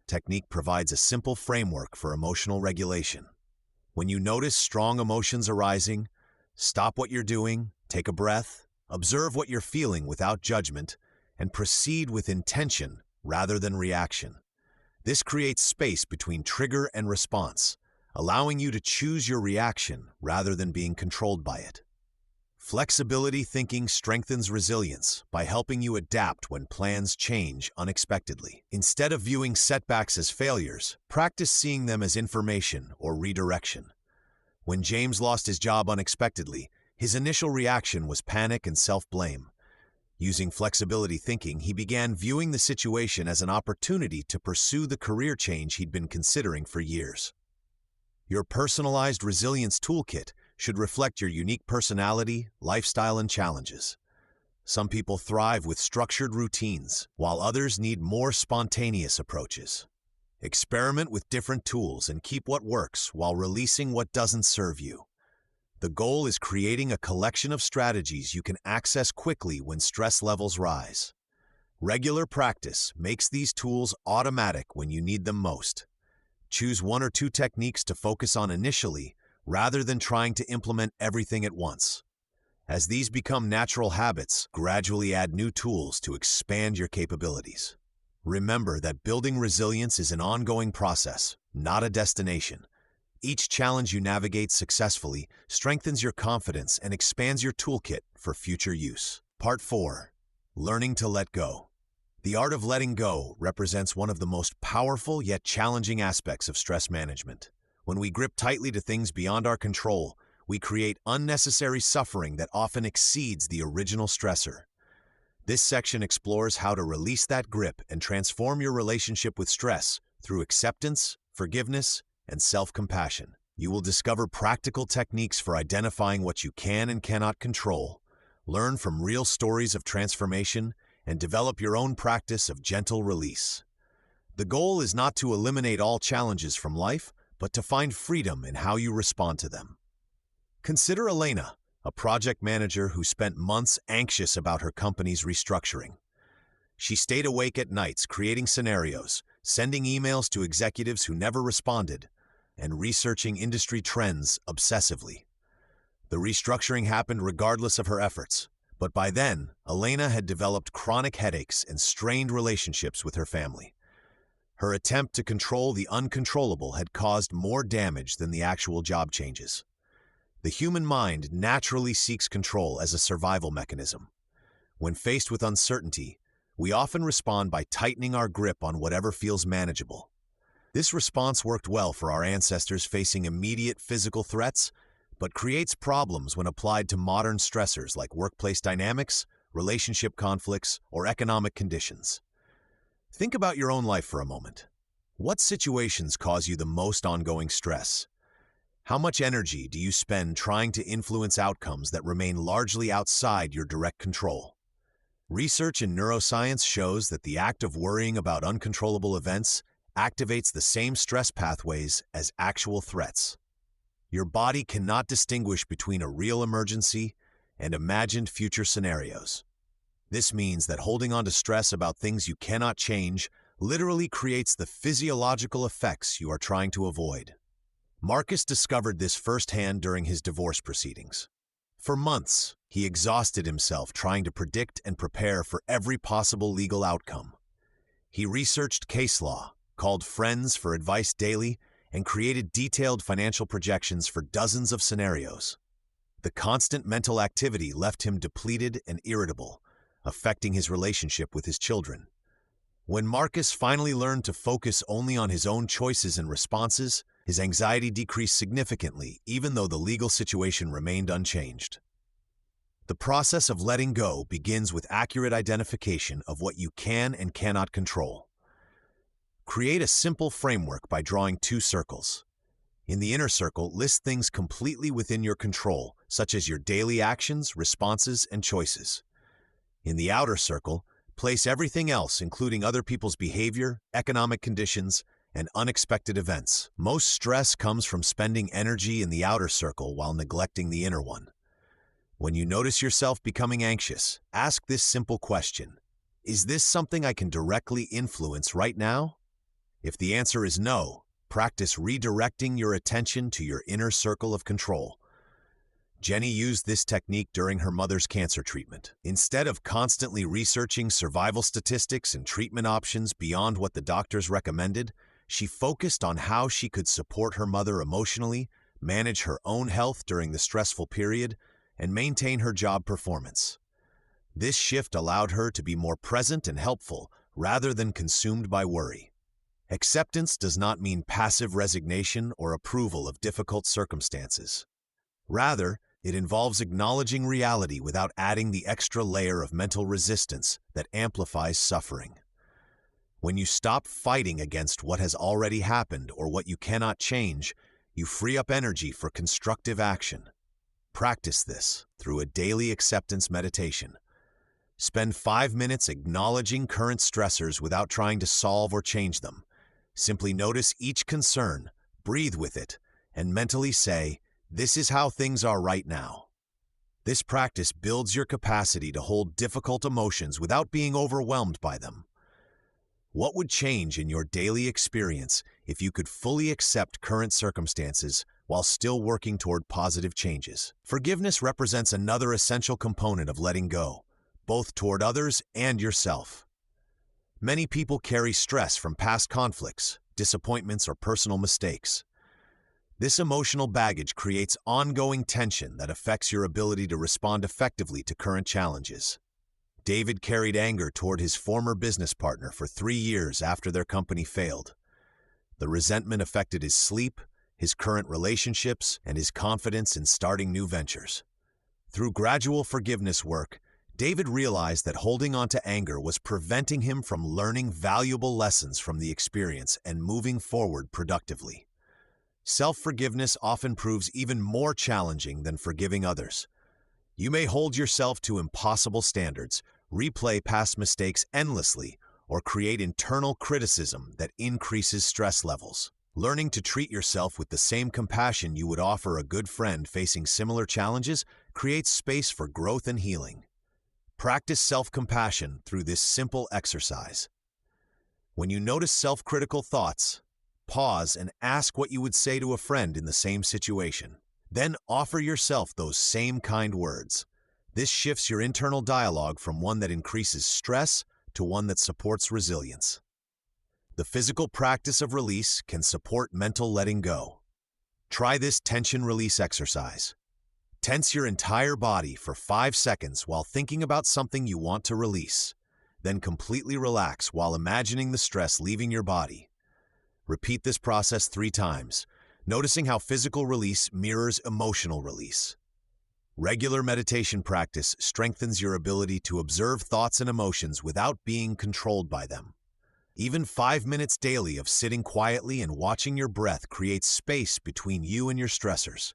technique provides a simple framework for emotional regulation. When you notice strong emotions arising, stop what you're doing, take a breath, observe what you're feeling without judgment, and proceed with intention rather than reaction. This creates space between trigger and response, allowing you to choose your reaction rather than being controlled by it. Flexibility thinking strengthens resilience by helping you adapt when plans change unexpectedly. Instead of viewing setbacks as failures, practice seeing them as information or redirection. When James lost his job unexpectedly, his initial reaction was panic and self-blame. Using flexibility thinking, he began viewing the situation as an opportunity to pursue the career change he'd been considering for years. Your personalized resilience toolkit should reflect your unique personality, lifestyle, and challenges. Some people thrive with structured routines, while others need more spontaneous approaches. Experiment with different tools and keep what works while releasing what doesn't serve you. The goal is creating a collection of strategies you can access quickly when stress levels rise. Regular practice makes these tools automatic when you need them most. Choose 1 or 2 techniques to focus on initially, rather than trying to implement everything at once. As these become natural habits, gradually add new tools to expand your capabilities. Remember that building resilience is an ongoing process, not a destination. Each challenge you navigate successfully strengthens your confidence and expands your toolkit for future use. Part 4. Learning to let go. The art of letting go represents one of the most powerful yet challenging aspects of stress management. When we grip tightly to things beyond our control, we create unnecessary suffering that often exceeds the original stressor. This section explores how to release that grip and transform your relationship with stress through acceptance, forgiveness, and self-compassion. You will discover practical techniques for identifying what you can and cannot control, learn from real stories of transformation, and develop your own practice of gentle release. The goal is not to eliminate all challenges from life, but to find freedom in how you respond to them. Consider Elena, a project manager who spent months anxious about her company's restructuring. She stayed awake at nights creating scenarios, sending emails to executives who never responded, and researching industry trends obsessively. The restructuring happened regardless of her efforts, but by then, Elena had developed chronic headaches and strained relationships with her family. Her attempt to control the uncontrollable had caused more damage than the actual job changes. The human mind naturally seeks control as a survival mechanism. When faced with uncertainty, we often respond by tightening our grip on whatever feels manageable. This response worked well for our ancestors facing immediate physical threats, but creates problems when applied to modern stressors like workplace dynamics, relationship conflicts, or economic conditions. Think about your own life for a moment. What situations cause you the most ongoing stress? How much energy do you spend trying to influence outcomes that remain largely outside your direct control? Research in neuroscience shows that the act of worrying about uncontrollable events activates the same stress pathways as actual threats. Your body cannot distinguish between a real emergency and imagined future scenarios. This means that holding on to stress about things you cannot change literally creates the physiological effects you are trying to avoid. Marcus discovered this firsthand during his divorce proceedings. For months, he exhausted himself trying to predict and prepare for every possible legal outcome. He researched case law, called friends for advice daily, and created detailed financial projections for dozens of scenarios. The constant mental activity left him depleted and irritable, affecting his relationship with his children. When Marcus finally learned to focus only on his own choices and responses, his anxiety decreased significantly, even though the legal situation remained unchanged. The process of letting go begins with accurate identification of what you can and cannot control. Create a simple framework by drawing 2 circles. In the inner circle, list things completely within your control, such as your daily actions, responses, and choices. In the outer circle, place everything else, including other people's behavior, economic conditions, and unexpected events. Most stress comes from spending energy in the outer circle while neglecting the inner one. When you notice yourself becoming anxious, ask this simple question: is this something I can directly influence right now? If the answer is no, practice redirecting your attention to your inner circle of control. Jenny used this technique during her mother's cancer treatment. Instead of constantly researching survival statistics and treatment options beyond what the doctors recommended, she focused on how she could support her mother emotionally, manage her own health during the stressful period, and maintain her job performance. This shift allowed her to be more present and helpful rather than consumed by worry. Acceptance does not mean passive resignation or approval of difficult circumstances. Rather, it involves acknowledging reality without adding the extra layer of mental resistance that amplifies suffering. When you stop fighting against what has already happened or what you cannot change, you free up energy for constructive action. Practice this through a daily acceptance meditation. Spend 5 minutes acknowledging current stressors without trying to solve or change them. Simply notice each concern, breathe with it, and mentally say, "This is how things are right now." This practice builds your capacity to hold difficult emotions without being overwhelmed by them. What would change in your daily experience if you could fully accept current circumstances while still working toward positive changes? Forgiveness represents another essential component of letting go, both toward others and yourself. Many people carry stress from past conflicts, disappointments, or personal mistakes. This emotional baggage creates ongoing tension that affects your ability to respond effectively to current challenges. David carried anger toward his former business partner for 3 years after their company failed. The resentment affected his sleep, his current relationships, and his confidence in starting new ventures. Through gradual forgiveness work, David realized that holding on to anger was preventing him from learning valuable lessons from the experience and moving forward productively. Self-forgiveness often proves even more challenging than forgiving others. You may hold yourself to impossible standards, replay past mistakes endlessly, or create internal criticism that increases stress levels. Learning to treat yourself with the same compassion you would offer a good friend facing similar challenges creates space for growth and healing. Practice self-compassion through this simple exercise. When you notice self-critical thoughts, pause and ask what you would say to a friend in the same situation. Then offer yourself those same kind words. This shifts your internal dialogue from one that increases stress to one that supports resilience. The physical practice of release can support mental letting go. Try this tension release exercise. Tense your entire body for 5 seconds while thinking about something you want to release. Then completely relax while imagining the stress leaving your body. Repeat this process 3 times, noticing how physical release mirrors emotional release. Regular meditation practice strengthens your ability to observe thoughts and emotions without being controlled by them. Even 5 minutes daily of sitting quietly and watching your breath creates space between you and your stressors.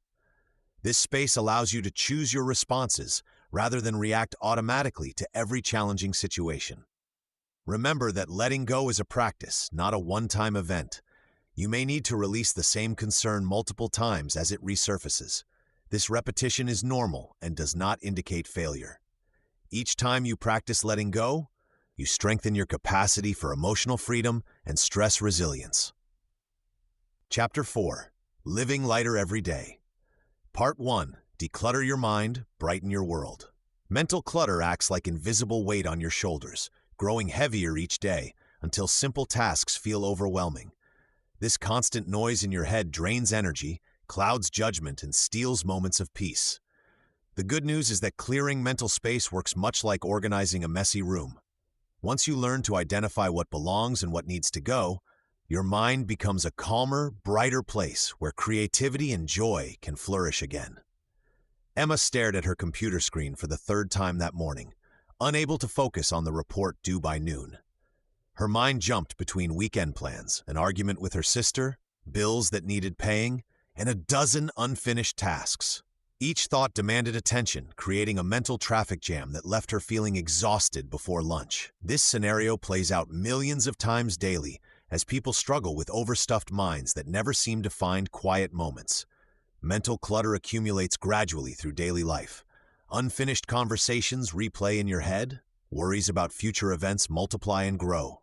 This space allows you to choose your responses rather than react automatically to every challenging situation. Remember that letting go is a practice, not a one-time event. You may need to release the same concern multiple times as it resurfaces. This repetition is normal and does not indicate failure. Each time you practice letting go, you strengthen your capacity for emotional freedom and stress resilience. Chapter 4. Living Lighter Every Day. Part 1. Declutter your mind, brighten your world. Mental clutter acts like invisible weight on your shoulders, growing heavier each day until simple tasks feel overwhelming. This constant noise in your head drains energy, clouds judgment, and steals moments of peace. The good news is that clearing mental space works much like organizing a messy room. Once you learn to identify what belongs and what needs to go, your mind becomes a calmer, brighter place where creativity and joy can flourish again. Emma stared at her computer screen for the 3rd time that morning, unable to focus on the report due by noon. Her mind jumped between weekend plans, an argument with her sister, bills that needed paying, and a dozen unfinished tasks. Each thought demanded attention, creating a mental traffic jam that left her feeling exhausted before lunch. This scenario plays out millions of times daily, as people struggle with overstuffed minds that never seem to find quiet moments. Mental clutter accumulates gradually through daily life. Unfinished conversations replay in your head, worries about future events multiply and grow.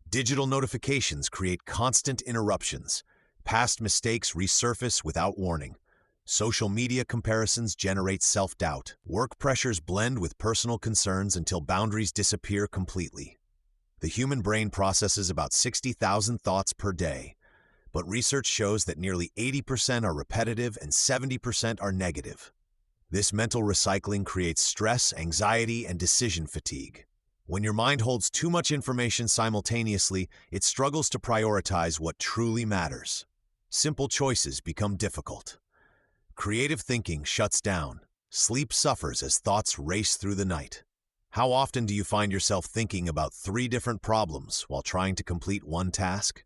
Digital notifications create constant interruptions. Past mistakes resurface without warning. Social media comparisons generate self-doubt. Work pressures blend with personal concerns until boundaries disappear completely. The human brain processes about 60,000 thoughts per day, but research shows that nearly 80% are repetitive and 70% are negative. This mental recycling creates stress, anxiety, and decision fatigue. When your mind holds too much information simultaneously, it struggles to prioritize what truly matters. Simple choices become difficult. Creative thinking shuts down. Sleep suffers as thoughts race through the night. How often do you find yourself thinking about 3 different problems while trying to complete one task?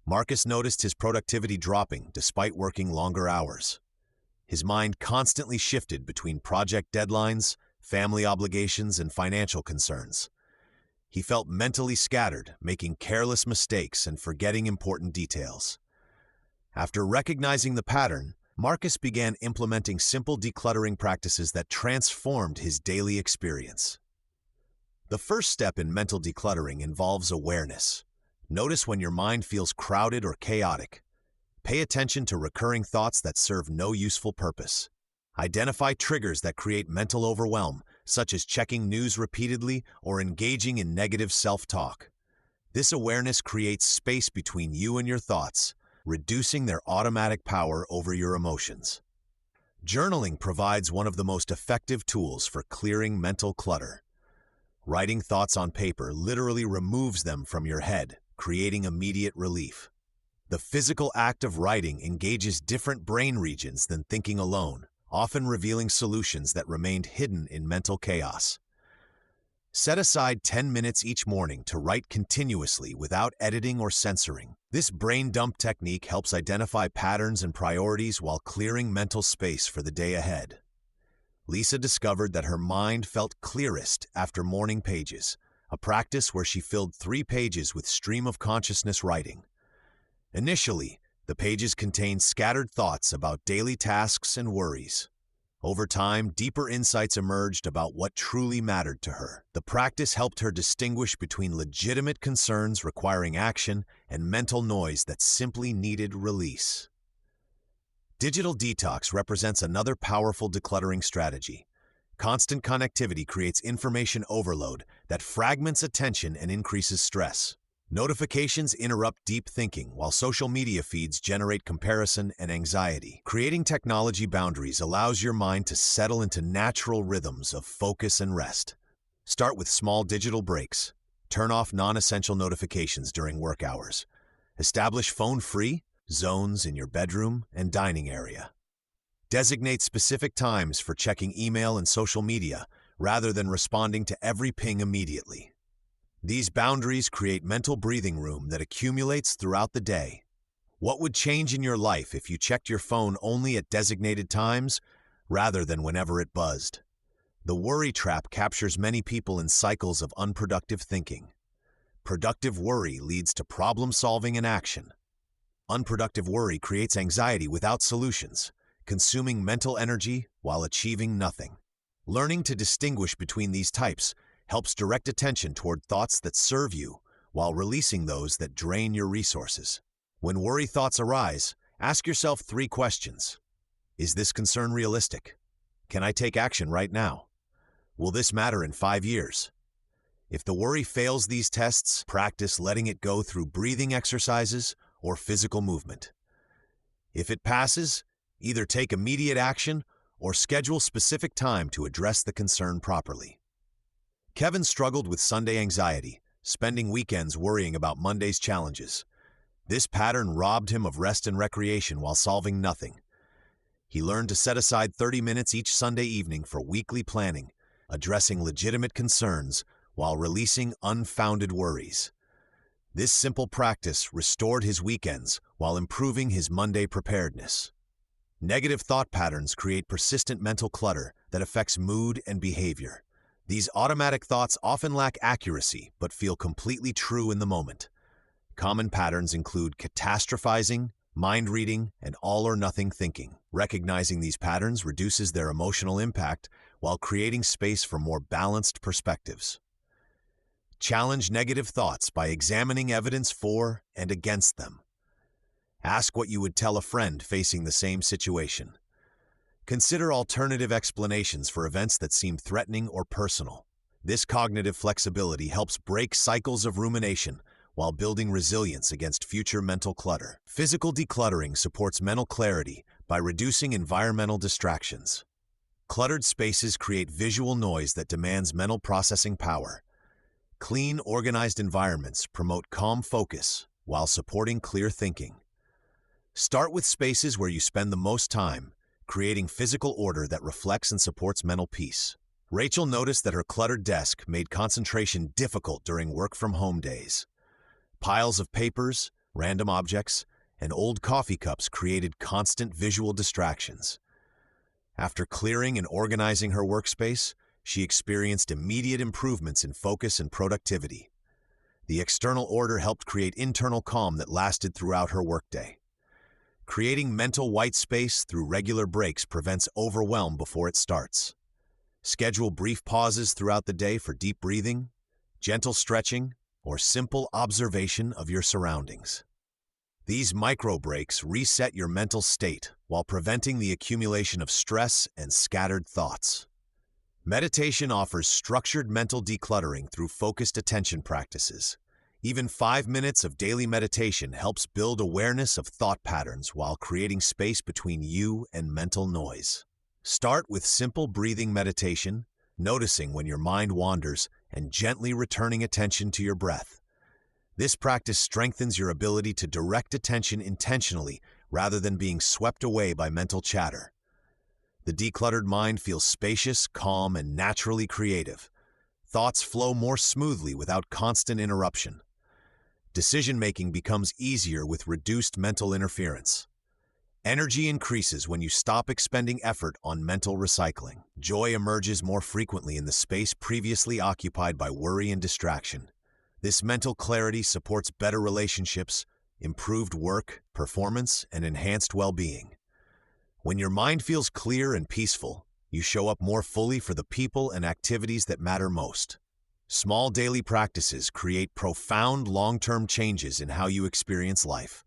Marcus noticed his productivity dropping despite working longer hours. His mind constantly shifted between project deadlines, family obligations, and financial concerns. He felt mentally scattered, making careless mistakes and forgetting important details. After recognizing the pattern, Marcus began implementing simple decluttering practices that transformed his daily experience. The first step in mental decluttering involves awareness. Notice when your mind feels crowded or chaotic. Pay attention to recurring thoughts that serve no useful purpose. Identify triggers that create mental overwhelm, such as checking news repeatedly or engaging in negative self-talk. This awareness creates space between you and your thoughts, reducing their automatic power over your emotions. Journaling provides one of the most effective tools for clearing mental clutter. Writing thoughts on paper literally removes them from your head, creating immediate relief. The physical act of writing engages different brain regions than thinking alone, often revealing solutions that remained hidden in mental chaos. Set aside 10 minutes each morning to write continuously without editing or censoring. This brain dump technique helps identify patterns and priorities while clearing mental space for the day ahead. Lisa discovered that her mind felt clearest after morning pages, a practice where she filled 3 pages with stream of consciousness writing. Initially, the pages contained scattered thoughts about daily tasks and worries. Over time, deeper insights emerged about what truly mattered to her. The practice helped her distinguish between legitimate concerns requiring action and mental noise that simply needed release. Digital detox represents another powerful decluttering strategy. Constant connectivity creates information overload that fragments attention and increases stress. Notifications interrupt deep thinking, while social media feeds generate comparison and anxiety. Creating technology boundaries allows your mind to settle into natural rhythms of focus and rest. Start with small digital breaks. Turn off non-essential notifications during work hours. Establish phone-free zones in your bedroom and dining area. Designate specific times for checking email and social media, rather than responding to every ping immediately. These boundaries create mental breathing room that accumulates throughout the day. What would change in your life if you checked your phone only at designated times, rather than whenever it buzzed? The worry trap captures many people in cycles of unproductive thinking. Productive worry leads to problem-solving and action. Unproductive worry creates anxiety without solutions, consuming mental energy while achieving nothing. Learning to distinguish between these types helps direct attention toward thoughts that serve you while releasing those that drain your resources. When worry thoughts arise, ask yourself 3 questions. Is this concern realistic? Can I take action right now? Will this matter in 5 years? If the worry fails these tests, practice letting it go through breathing exercises or physical movement. If it passes, either take immediate action or schedule specific time to address the concern properly. Kevin struggled with Sunday anxiety, spending weekends worrying about Monday's challenges. This pattern robbed him of rest and recreation while solving nothing. He learned to set aside 30 minutes each Sunday evening for weekly planning, addressing legitimate concerns while releasing unfounded worries. This simple practice restored his weekends while improving his Monday preparedness. Negative thought patterns create persistent mental clutter that affects mood and behavior. These automatic thoughts often lack accuracy but feel completely true in the moment. Common patterns include catastrophizing, mind reading, and all-or-nothing thinking. Recognizing these patterns reduces their emotional impact while creating space for more balanced perspectives. Challenge negative thoughts by examining evidence for and against them. Ask what you would tell a friend facing the same situation. Consider alternative explanations for events that seem threatening or personal. This cognitive flexibility helps break cycles of rumination while building resilience against future mental clutter. Physical decluttering supports mental clarity by reducing environmental distractions. Cluttered spaces create visual noise that demands mental processing power. Clean, organized environments promote calm focus while supporting clear thinking. Start with spaces where you spend the most time, creating physical order that reflects and supports mental peace. Rachel noticed that her cluttered desk made concentration difficult during work-from-home days. Piles of papers, random objects, and old coffee cups created constant visual distractions. After clearing and organizing her workspace, she experienced immediate improvements in focus and productivity. The external order helped create internal calm that lasted throughout her workday. Creating mental white space through regular breaks prevents overwhelm before it starts. Schedule brief pauses throughout the day for deep breathing, gentle stretching, or simple observation of your surroundings. These micro breaks reset your mental state while preventing the accumulation of stress and scattered thoughts. Meditation offers structured mental decluttering through focused attention practices. Even 5 minutes of daily meditation helps build awareness of thought patterns while creating space between you and mental noise. Start with simple breathing meditation, noticing when your mind wanders and gently returning attention to your breath. This practice strengthens your ability to direct attention intentionally rather than being swept away by mental chatter. The decluttered mind feels spacious, calm, and naturally creative. Thoughts flow more smoothly without constant interruption. Decision-making becomes easier with reduced mental interference. Energy increases when you stop expending effort on mental recycling. Joy emerges more frequently in the space previously occupied by worry and distraction. This mental clarity supports better relationships, improved work, performance, and enhanced well-being. When your mind feels clear and peaceful, you show up more fully for the people and activities that matter most. Small daily practices create profound long-term changes in how you experience life,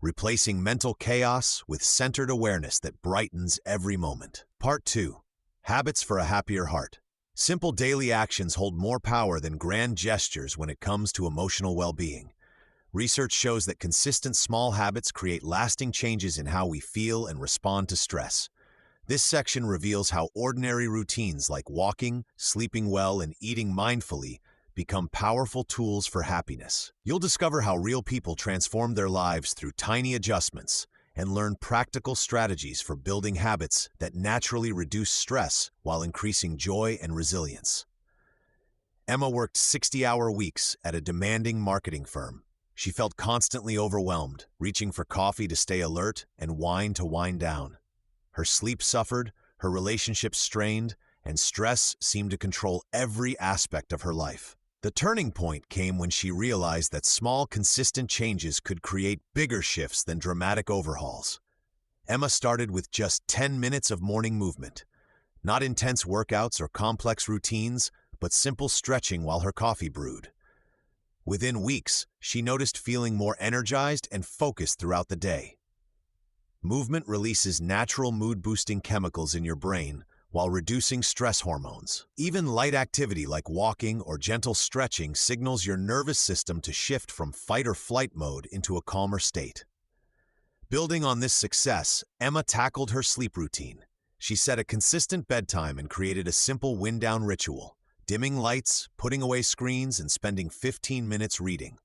replacing mental chaos with centered awareness that brightens every moment. Part 2. Habits for a happier heart. Simple daily actions hold more power than grand gestures when it comes to emotional well-being. Research shows that consistent small habits create lasting changes in how we feel and respond to stress. This section reveals how ordinary routines like walking, sleeping well, and eating mindfully become powerful tools for happiness. You'll discover how real people transform their lives through tiny adjustments and learn practical strategies for building habits that naturally reduce stress while increasing joy and resilience. Emma worked 60-hour weeks at a demanding marketing firm. She felt constantly overwhelmed, reaching for coffee to stay alert and wine to wind down. Her sleep suffered, her relationships strained, and stress seemed to control every aspect of her life. The turning point came when she realized that small, consistent changes could create bigger shifts than dramatic overhauls. Emma started with just 10 minutes of morning movement. Not intense workouts or complex routines, but simple stretching while her coffee brewed. Within weeks, she noticed feeling more energized and focused throughout the day. Movement releases natural mood-boosting chemicals in your brain while reducing stress hormones. Even light activity like walking or gentle stretching signals your nervous system to shift from fight or flight mode into a calmer state. Building on this success, Emma tackled her sleep routine. She set a consistent bedtime and created a simple wind-down ritual, dimming lights, putting away screens, and spending 15 minutes reading.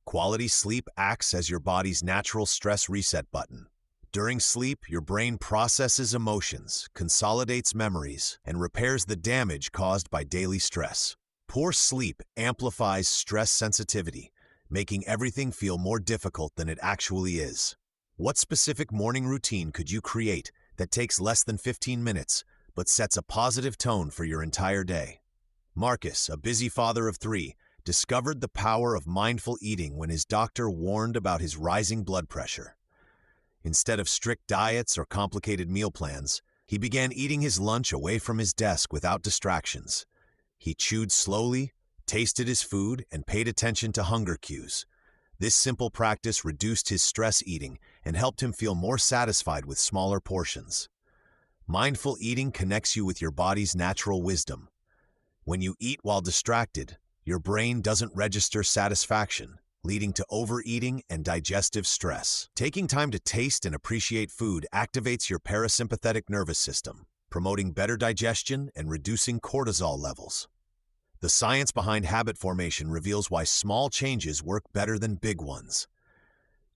Quality sleep acts as your body's natural stress reset button. During sleep, your brain processes emotions, consolidates memories, and repairs the damage caused by daily stress. Poor sleep amplifies stress sensitivity, making everything feel more difficult than it actually is. What specific morning routine could you create that takes less than 15 minutes, but sets a positive tone for your entire day? Marcus, a busy father of 3, discovered the power of mindful eating when his doctor warned about his rising blood pressure. Instead of strict diets or complicated meal plans, he began eating his lunch away from his desk without distractions. He chewed slowly, tasted his food, and paid attention to hunger cues. This simple practice reduced his stress eating and helped him feel more satisfied with smaller portions. Mindful eating connects you with your body's natural wisdom. When you eat while distracted, your brain doesn't register satisfaction, leading to overeating and digestive stress. Taking time to taste and appreciate food activates your parasympathetic nervous system, promoting better digestion and reducing cortisol levels. The science behind habit formation reveals why small changes work better than big ones.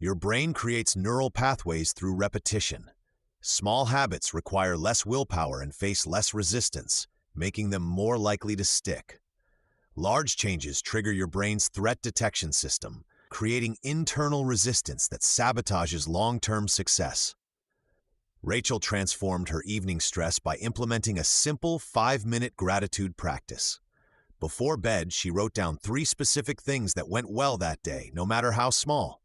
Your brain creates neural pathways through repetition. Small habits require less willpower and face less resistance, making them more likely to stick. Large changes trigger your brain's threat detection system, creating internal resistance that sabotages long-term success. Rachel transformed her evening stress by implementing a simple 5-minute gratitude practice. Before bed, she wrote down 3 specific things that went well that day, no matter how small.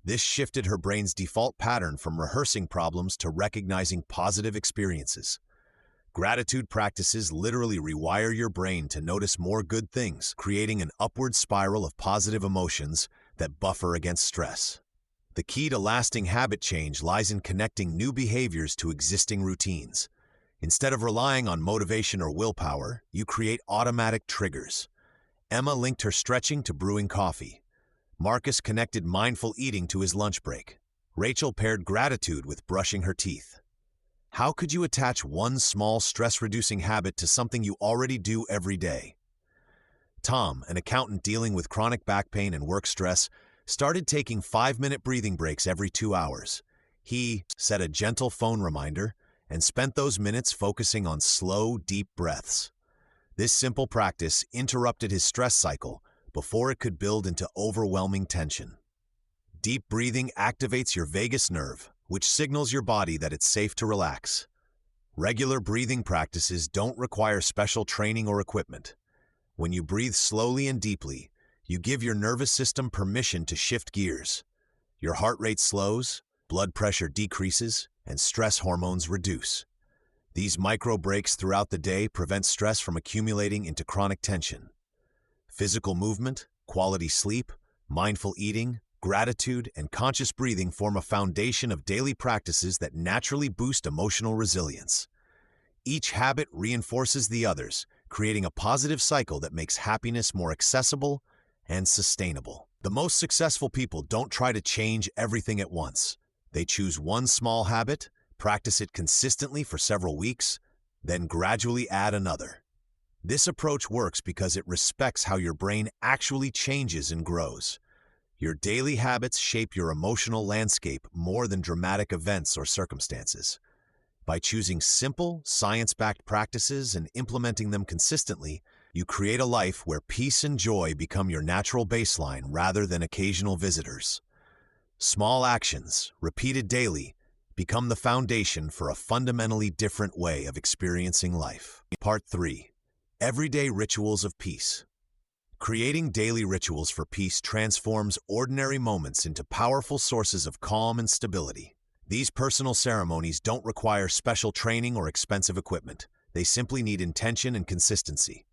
This shifted her brain's default pattern from rehearsing problems to recognizing positive experiences. Gratitude practices literally rewire your brain to notice more good things, creating an upward spiral of positive emotions that buffer against stress. The key to lasting habit change lies in connecting new behaviors to existing routines. Instead of relying on motivation or willpower, you create automatic triggers. Emma linked her stretching to brewing coffee. Marcus connected mindful eating to his lunch break. Rachel paired gratitude with brushing her teeth. How could you attach one small stress-reducing habit to something you already do every day? Tom, an accountant dealing with chronic back pain and work stress, started taking 5-minute breathing breaks every 2 hours. He set a gentle phone reminder and spent those minutes focusing on slow, deep breaths. This simple practice interrupted his stress cycle before it could build into overwhelming tension. Deep breathing activates your vagus nerve, which signals your body that it's safe to relax. Regular breathing practices don't require special training or equipment. When you breathe slowly and deeply, you give your nervous system permission to shift gears. Your heart rate slows, blood pressure decreases, and stress hormones reduce. These micro breaks throughout the day prevent stress from accumulating into chronic tension. Physical movement, quality sleep, mindful eating, gratitude, and conscious breathing form a foundation of daily practices that naturally boost emotional resilience. Each habit reinforces the others, creating a positive cycle that makes happiness more accessible and sustainable. The most successful people don't try to change everything at once. They choose one small habit, practice it consistently for several weeks, then gradually add another. This approach works because it respects how your brain actually changes and grows. Your daily habits shape your emotional landscape more than dramatic events or circumstances. By choosing simple, science-backed practices and implementing them consistently, you create a life where peace and joy become your natural baseline rather than occasional visitors. Small actions, repeated daily, become the foundation for a fundamentally different way of experiencing life. Part 3. Everyday Rituals of Peace. Creating daily rituals for peace transforms ordinary moments into powerful sources of calm and stability. These personal ceremonies don't require special training or expensive equipment. They simply need intention and consistency.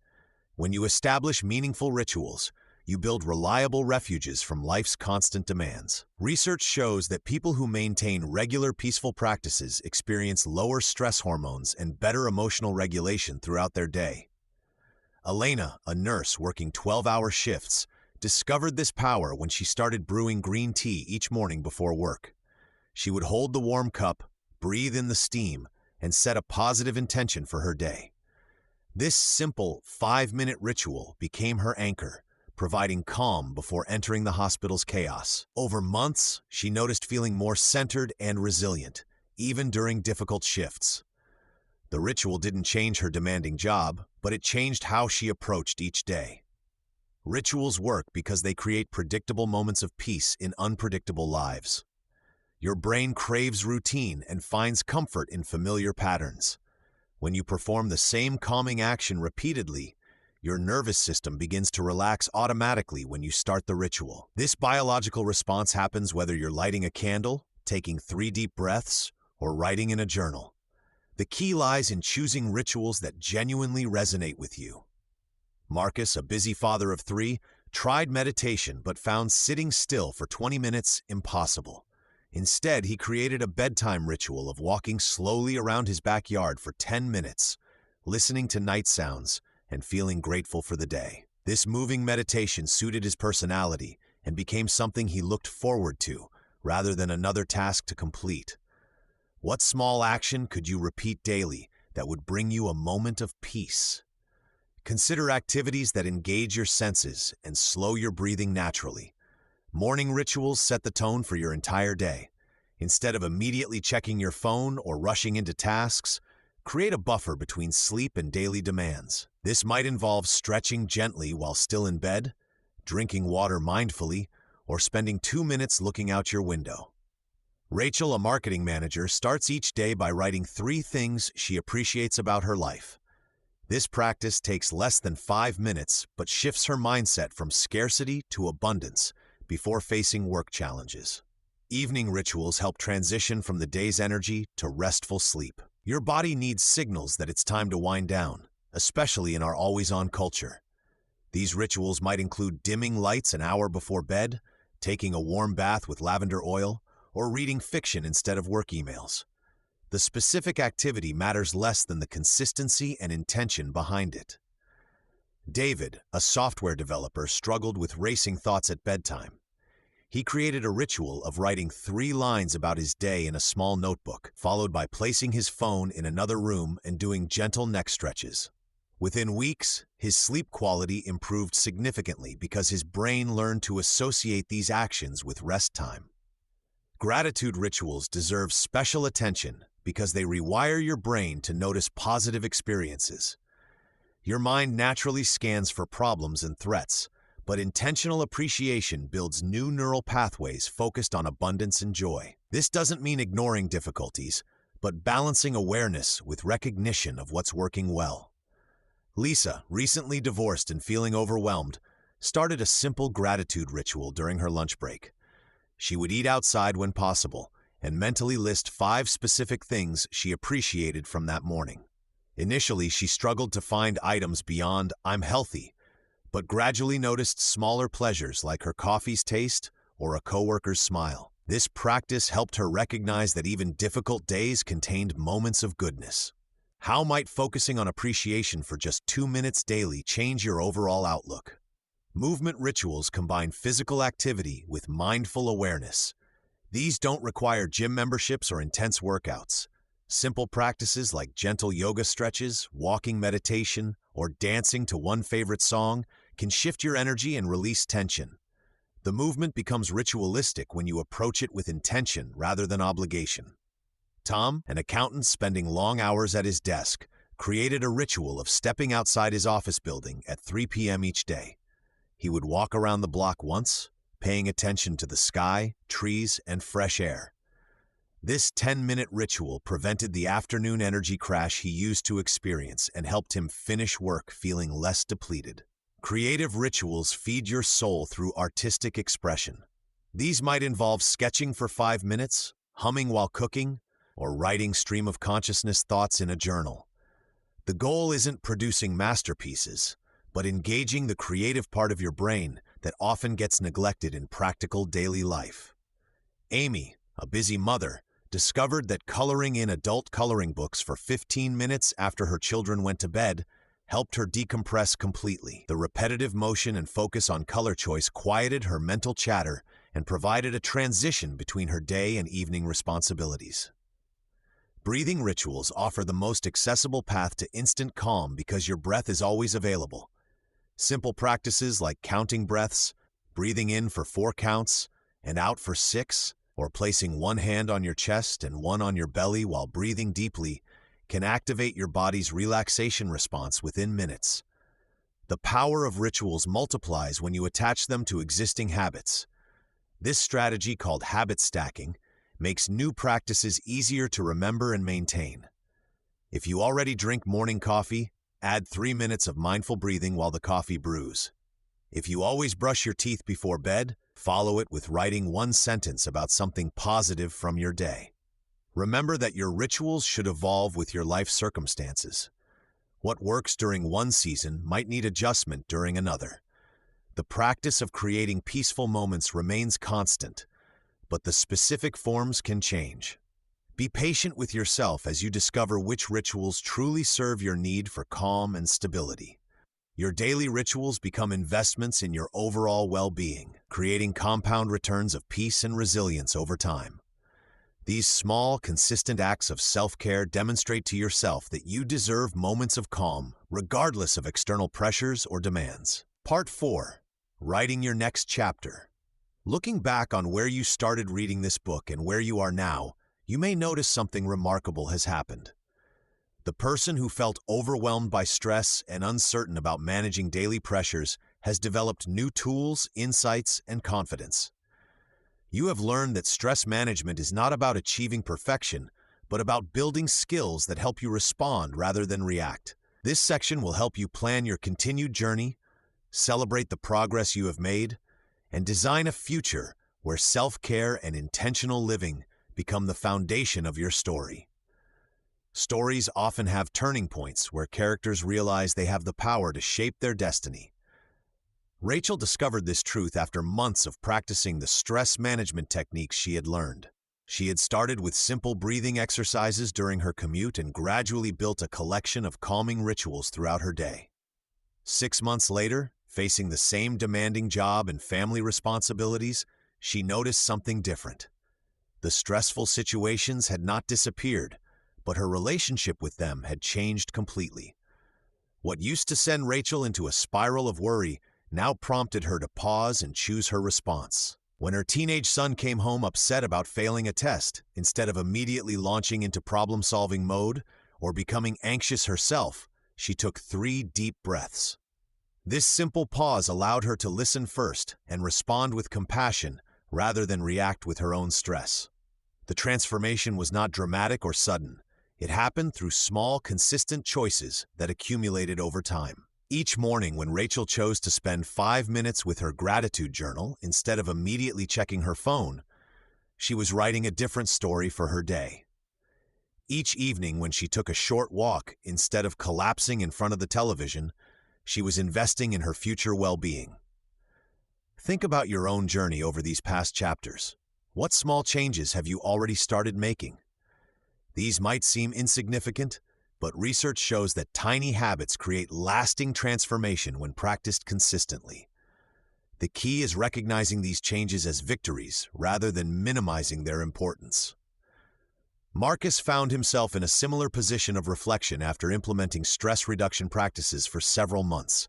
When you establish meaningful rituals, you build reliable refuges from life's constant demands. Research shows that people who maintain regular peaceful practices experience lower stress hormones and better emotional regulation throughout their day. Elena, a nurse working 12-hour shifts, discovered this power when she started brewing green tea each morning before work. She would hold the warm cup, breathe in the steam, and set a positive intention for her day. This simple 5-minute ritual became her anchor, providing calm before entering the hospital's chaos. Over months, she noticed feeling more centered and resilient, even during difficult shifts. The ritual didn't change her demanding job, but it changed how she approached each day. Rituals work because they create predictable moments of peace in unpredictable lives. Your brain craves routine and finds comfort in familiar patterns. When you perform the same calming action repeatedly, Your nervous system begins to relax automatically when you start the ritual. This biological response happens whether you're lighting a candle, taking 3 deep breaths, or writing in a journal. The key lies in choosing rituals that genuinely resonate with you. Marcus, a busy father of 3, tried meditation but found sitting still for 20 minutes impossible. Instead, he created a bedtime ritual of walking slowly around his backyard for 10 minutes, listening to night sounds and feeling grateful for the day. This moving meditation suited his personality and became something he looked forward to, rather than another task to complete. What small action could you repeat daily that would bring you a moment of peace? Consider activities that engage your senses and slow your breathing naturally. Morning rituals set the tone for your entire day. Instead of immediately checking your phone or rushing into tasks, create a buffer between sleep and daily demands. This might involve stretching gently while still in bed, drinking water mindfully, or spending 2 minutes looking out your window. Rachel, a marketing manager, starts each day by writing 3 things she appreciates about her life. This practice takes less than 5 minutes, but shifts her mindset from scarcity to abundance before facing work challenges. Evening rituals help transition from the day's energy to restful sleep. Your body needs signals that it's time to wind down, especially in our always-on culture. These rituals might include dimming lights an hour before bed, taking a warm bath with lavender oil, or reading fiction instead of work emails. The specific activity matters less than the consistency and intention behind it. David, a software developer, struggled with racing thoughts at bedtime. He created a ritual of writing 3 lines about his day in a small notebook, followed by placing his phone in another room and doing gentle neck stretches. Within weeks, his sleep quality improved significantly because his brain learned to associate these actions with rest time. Gratitude rituals deserve special attention because they rewire your brain to notice positive experiences. Your mind naturally scans for problems and threats, but intentional appreciation builds new neural pathways focused on abundance and joy. This doesn't mean ignoring difficulties, but balancing awareness with recognition of what's working well. Lisa, recently divorced and feeling overwhelmed, started a simple gratitude ritual during her lunch break. She would eat outside when possible and mentally list 5 specific things she appreciated from that morning. Initially, she struggled to find items beyond "I'm healthy," but gradually noticed smaller pleasures like her coffee's taste or a coworker's smile. This practice helped her recognize that even difficult days contained moments of goodness. How might focusing on appreciation for just 2 minutes daily change your overall outlook? Movement rituals combine physical activity with mindful awareness. These don't require gym memberships or intense workouts. Simple practices like gentle yoga stretches, walking meditation, or dancing to one favorite song can shift your energy and release tension. The movement becomes ritualistic when you approach it with intention rather than obligation. Tom, an accountant spending long hours at his desk, created a ritual of stepping outside his office building at 3 p.m. each day. He would walk around the block once, paying attention to the sky, trees, and fresh air. This 10-minute ritual prevented the afternoon energy crash he used to experience and helped him finish work feeling less depleted. Creative rituals feed your soul through artistic expression. These might involve sketching for 5 minutes, humming while cooking, or writing stream of consciousness thoughts in a journal. The goal isn't producing masterpieces, but engaging the creative part of your brain that often gets neglected in practical daily life. Amy, a busy mother, discovered that coloring in adult coloring books for 15 minutes after her children went to bed helped her decompress completely. The repetitive motion and focus on color choice quieted her mental chatter and provided a transition between her day and evening responsibilities. Breathing rituals offer the most accessible path to instant calm because your breath is always available. Simple practices like counting breaths, breathing in for 4 counts and out for 6, or placing one hand on your chest and one on your belly while breathing deeply can activate your body's relaxation response within minutes. The power of rituals multiplies when you attach them to existing habits. This strategy, called habit stacking, makes new practices easier to remember and maintain. If you already drink morning coffee, add 3 minutes of mindful breathing while the coffee brews. If you always brush your teeth before bed, follow it with writing one sentence about something positive from your day. Remember that your rituals should evolve with your life circumstances. What works during one season might need adjustment during another. The practice of creating peaceful moments remains constant, but the specific forms can change. Be patient with yourself as you discover which rituals truly serve your need for calm and stability. Your daily rituals become investments in your overall well-being, creating compound returns of peace and resilience over time. These small, consistent acts of self-care demonstrate to yourself that you deserve moments of calm, regardless of external pressures or demands. Part 4. Writing your next chapter. Looking back on where you started reading this book and where you are now, you may notice something remarkable has happened. The person who felt overwhelmed by stress and uncertain about managing daily pressures has developed new tools, insights, and confidence. You have learned that stress management is not about achieving perfection, but about building skills that help you respond rather than react. This section will help you plan your continued journey, celebrate the progress you have made, and design a future where self-care and intentional living become the foundation of your story. Stories often have turning points where characters realize they have the power to shape their destiny. Rachel discovered this truth after months of practicing the stress management techniques she had learned. She had started with simple breathing exercises during her commute and gradually built a collection of calming rituals throughout her day. 6 months later, facing the same demanding job and family responsibilities, she noticed something different. The stressful situations had not disappeared, but her relationship with them had changed completely. What used to send Rachel into a spiral of worry now prompted her to pause and choose her response. When her teenage son came home upset about failing a test, instead of immediately launching into problem-solving mode or becoming anxious herself, she took 3 deep breaths. This simple pause allowed her to listen first and respond with compassion rather than react with her own stress. The transformation was not dramatic or sudden. It happened through small, consistent choices that accumulated over time. Each morning when Rachel chose to spend 5 minutes with her gratitude journal instead of immediately checking her phone, she was writing a different story for her day. Each evening when she took a short walk instead of collapsing in front of the television, she was investing in her future well-being. Think about your own journey over these past chapters. What small changes have you already started making? These might seem insignificant, but research shows that tiny habits create lasting transformation when practiced consistently. The key is recognizing these changes as victories rather than minimizing their importance. Marcus found himself in a similar position of reflection after implementing stress reduction practices for several months.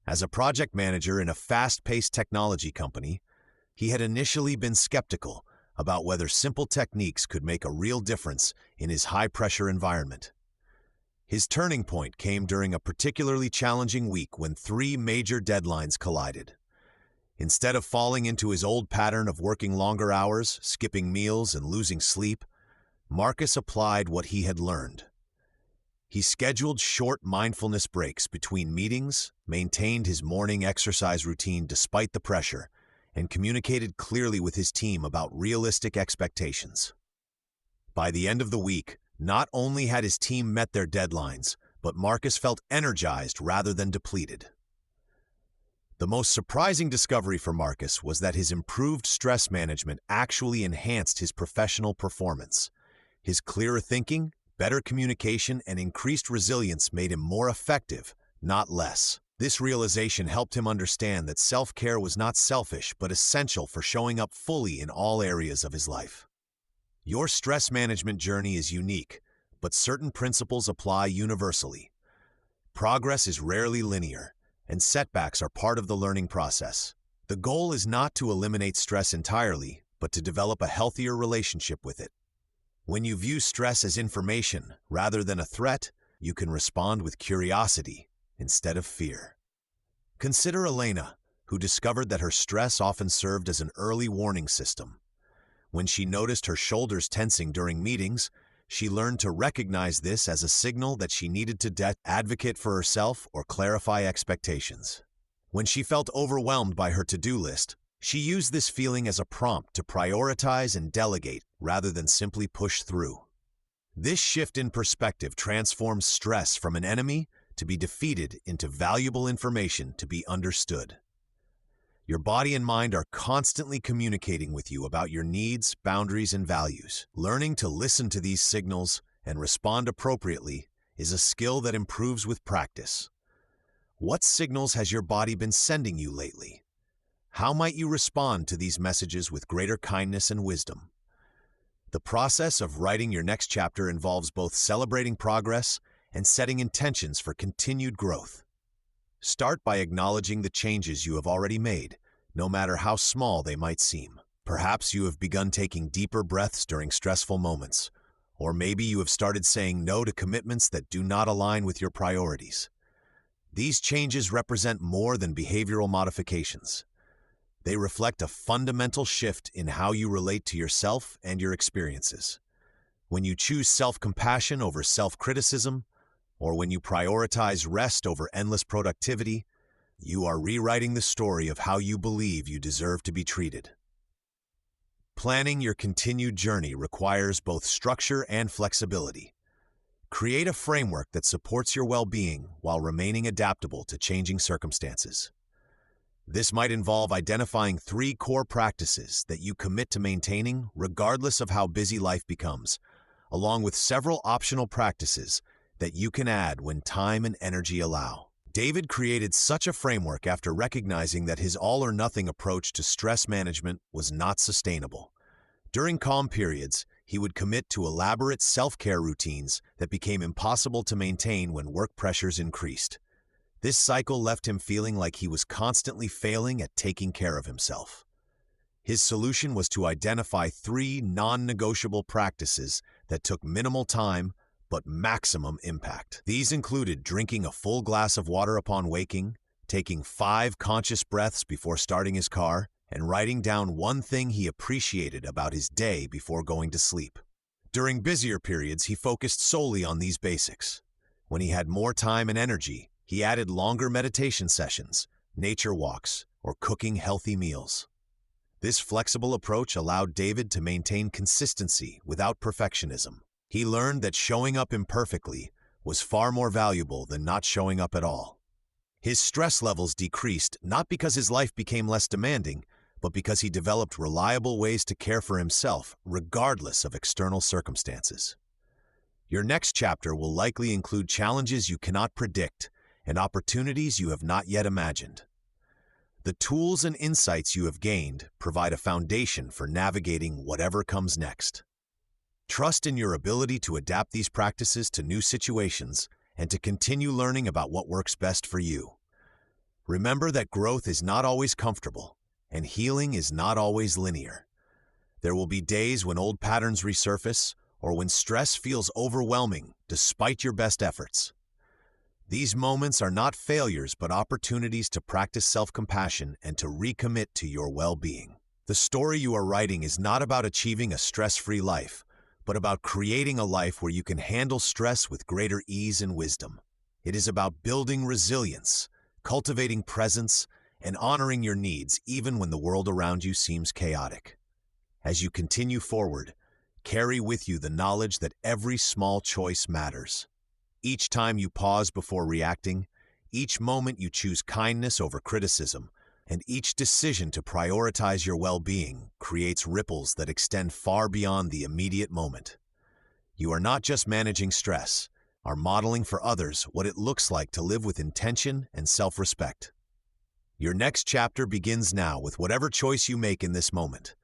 As a project manager in a fast-paced technology company, he had initially been skeptical about whether simple techniques could make a real difference in his high-pressure environment. His turning point came during a particularly challenging week when 3 major deadlines collided. Instead of falling into his old pattern of working longer hours, skipping meals, and losing sleep, Marcus applied what he had learned. He scheduled short mindfulness breaks between meetings, maintained his morning exercise routine despite the pressure, and communicated clearly with his team about realistic expectations. By the end of the week, not only had his team met their deadlines, but Marcus felt energized rather than depleted. The most surprising discovery for Marcus was that his improved stress management actually enhanced his professional performance. His clearer thinking, better communication, and increased resilience made him more effective, not less. This realization helped him understand that self-care was not selfish but essential for showing up fully in all areas of his life. Your stress management journey is unique, but certain principles apply universally. Progress is rarely linear, and setbacks are part of the learning process. The goal is not to eliminate stress entirely, but to develop a healthier relationship with it. When you view stress as information rather than a threat, you can respond with curiosity instead of fear. Consider Elena, who discovered that her stress often served as an early warning system. When she noticed her shoulders tensing during meetings, she learned to recognize this as a signal that she needed to advocate for herself or clarify expectations. When she felt overwhelmed by her to-do list, she used this feeling as a prompt to prioritize and delegate rather than simply push through. This shift in perspective transforms stress from an enemy to be defeated into valuable information to be understood. Your body and mind are constantly communicating with you about your needs, boundaries, and values. Learning to listen to these signals and respond appropriately is a skill that improves with practice. What signals has your body been sending you lately? How might you respond to these messages with greater kindness and wisdom? The process of writing your next chapter involves both celebrating progress and setting intentions for continued growth. Start by acknowledging the changes you have already made, no matter how small they might seem. Perhaps you have begun taking deeper breaths during stressful moments, or maybe you have started saying no to commitments that do not align with your priorities. These changes represent more than behavioral modifications. They reflect a fundamental shift in how you relate to yourself and your experiences. When you choose self-compassion over self-criticism, or when you prioritize rest over endless productivity, you are rewriting the story of how you believe you deserve to be treated. Planning your continued journey requires both structure and flexibility. Create a framework that supports your well-being while remaining adaptable to changing circumstances. This might involve identifying 3 core practices that you commit to maintaining regardless of how busy life becomes, along with several optional practices that you can add when time and energy allow. David created such a framework after recognizing that his all-or-nothing approach to stress management was not sustainable. During calm periods, he would commit to elaborate self-care routines that became impossible to maintain when work pressures increased. This cycle left him feeling like he was constantly failing at taking care of himself. His solution was to identify 3 non-negotiable practices that took minimal time but maximum impact. These included drinking a full glass of water upon waking, taking 5 conscious breaths before starting his car, and writing down one thing he appreciated about his day before going to sleep. During busier periods, he focused solely on these basics. When he had more time and energy, he added longer meditation sessions, nature walks, or cooking healthy meals. This flexible approach allowed David to maintain consistency without perfectionism. He learned that showing up imperfectly was far more valuable than not showing up at all. His stress levels decreased not because his life became less demanding, but because he developed reliable ways to care for himself regardless of external circumstances. Your next chapter will likely include challenges you cannot predict and opportunities you have not yet imagined. The tools and insights you have gained provide a foundation for navigating whatever comes next. Trust in your ability to adapt these practices to new situations and to continue learning about what works best for you. Remember that growth is not always comfortable, and healing is not always linear. There will be days when old patterns resurface, or when stress feels overwhelming despite your best efforts. These moments are not failures but opportunities to practice self-compassion and to recommit to your well-being. The story you are writing is not about achieving a stress-free life, but about creating a life where you can handle stress with greater ease and wisdom. It is about building resilience, cultivating presence, and honoring your needs even when the world around you seems chaotic. As you continue forward, carry with you the knowledge that every small choice matters. Each time you pause before reacting, each moment you choose kindness over criticism, and each decision to prioritize your well-being creates ripples that extend far beyond the immediate moment. You are not just managing stress, are modeling for others what it looks like to live with intention and self-respect. Your next chapter begins now with whatever choice you make in this moment.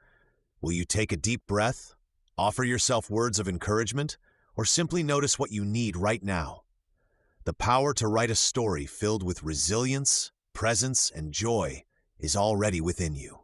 Will you take a deep breath, offer yourself words of encouragement, or simply notice what you need right now? The power to write a story filled with resilience, presence, and joy is already within you.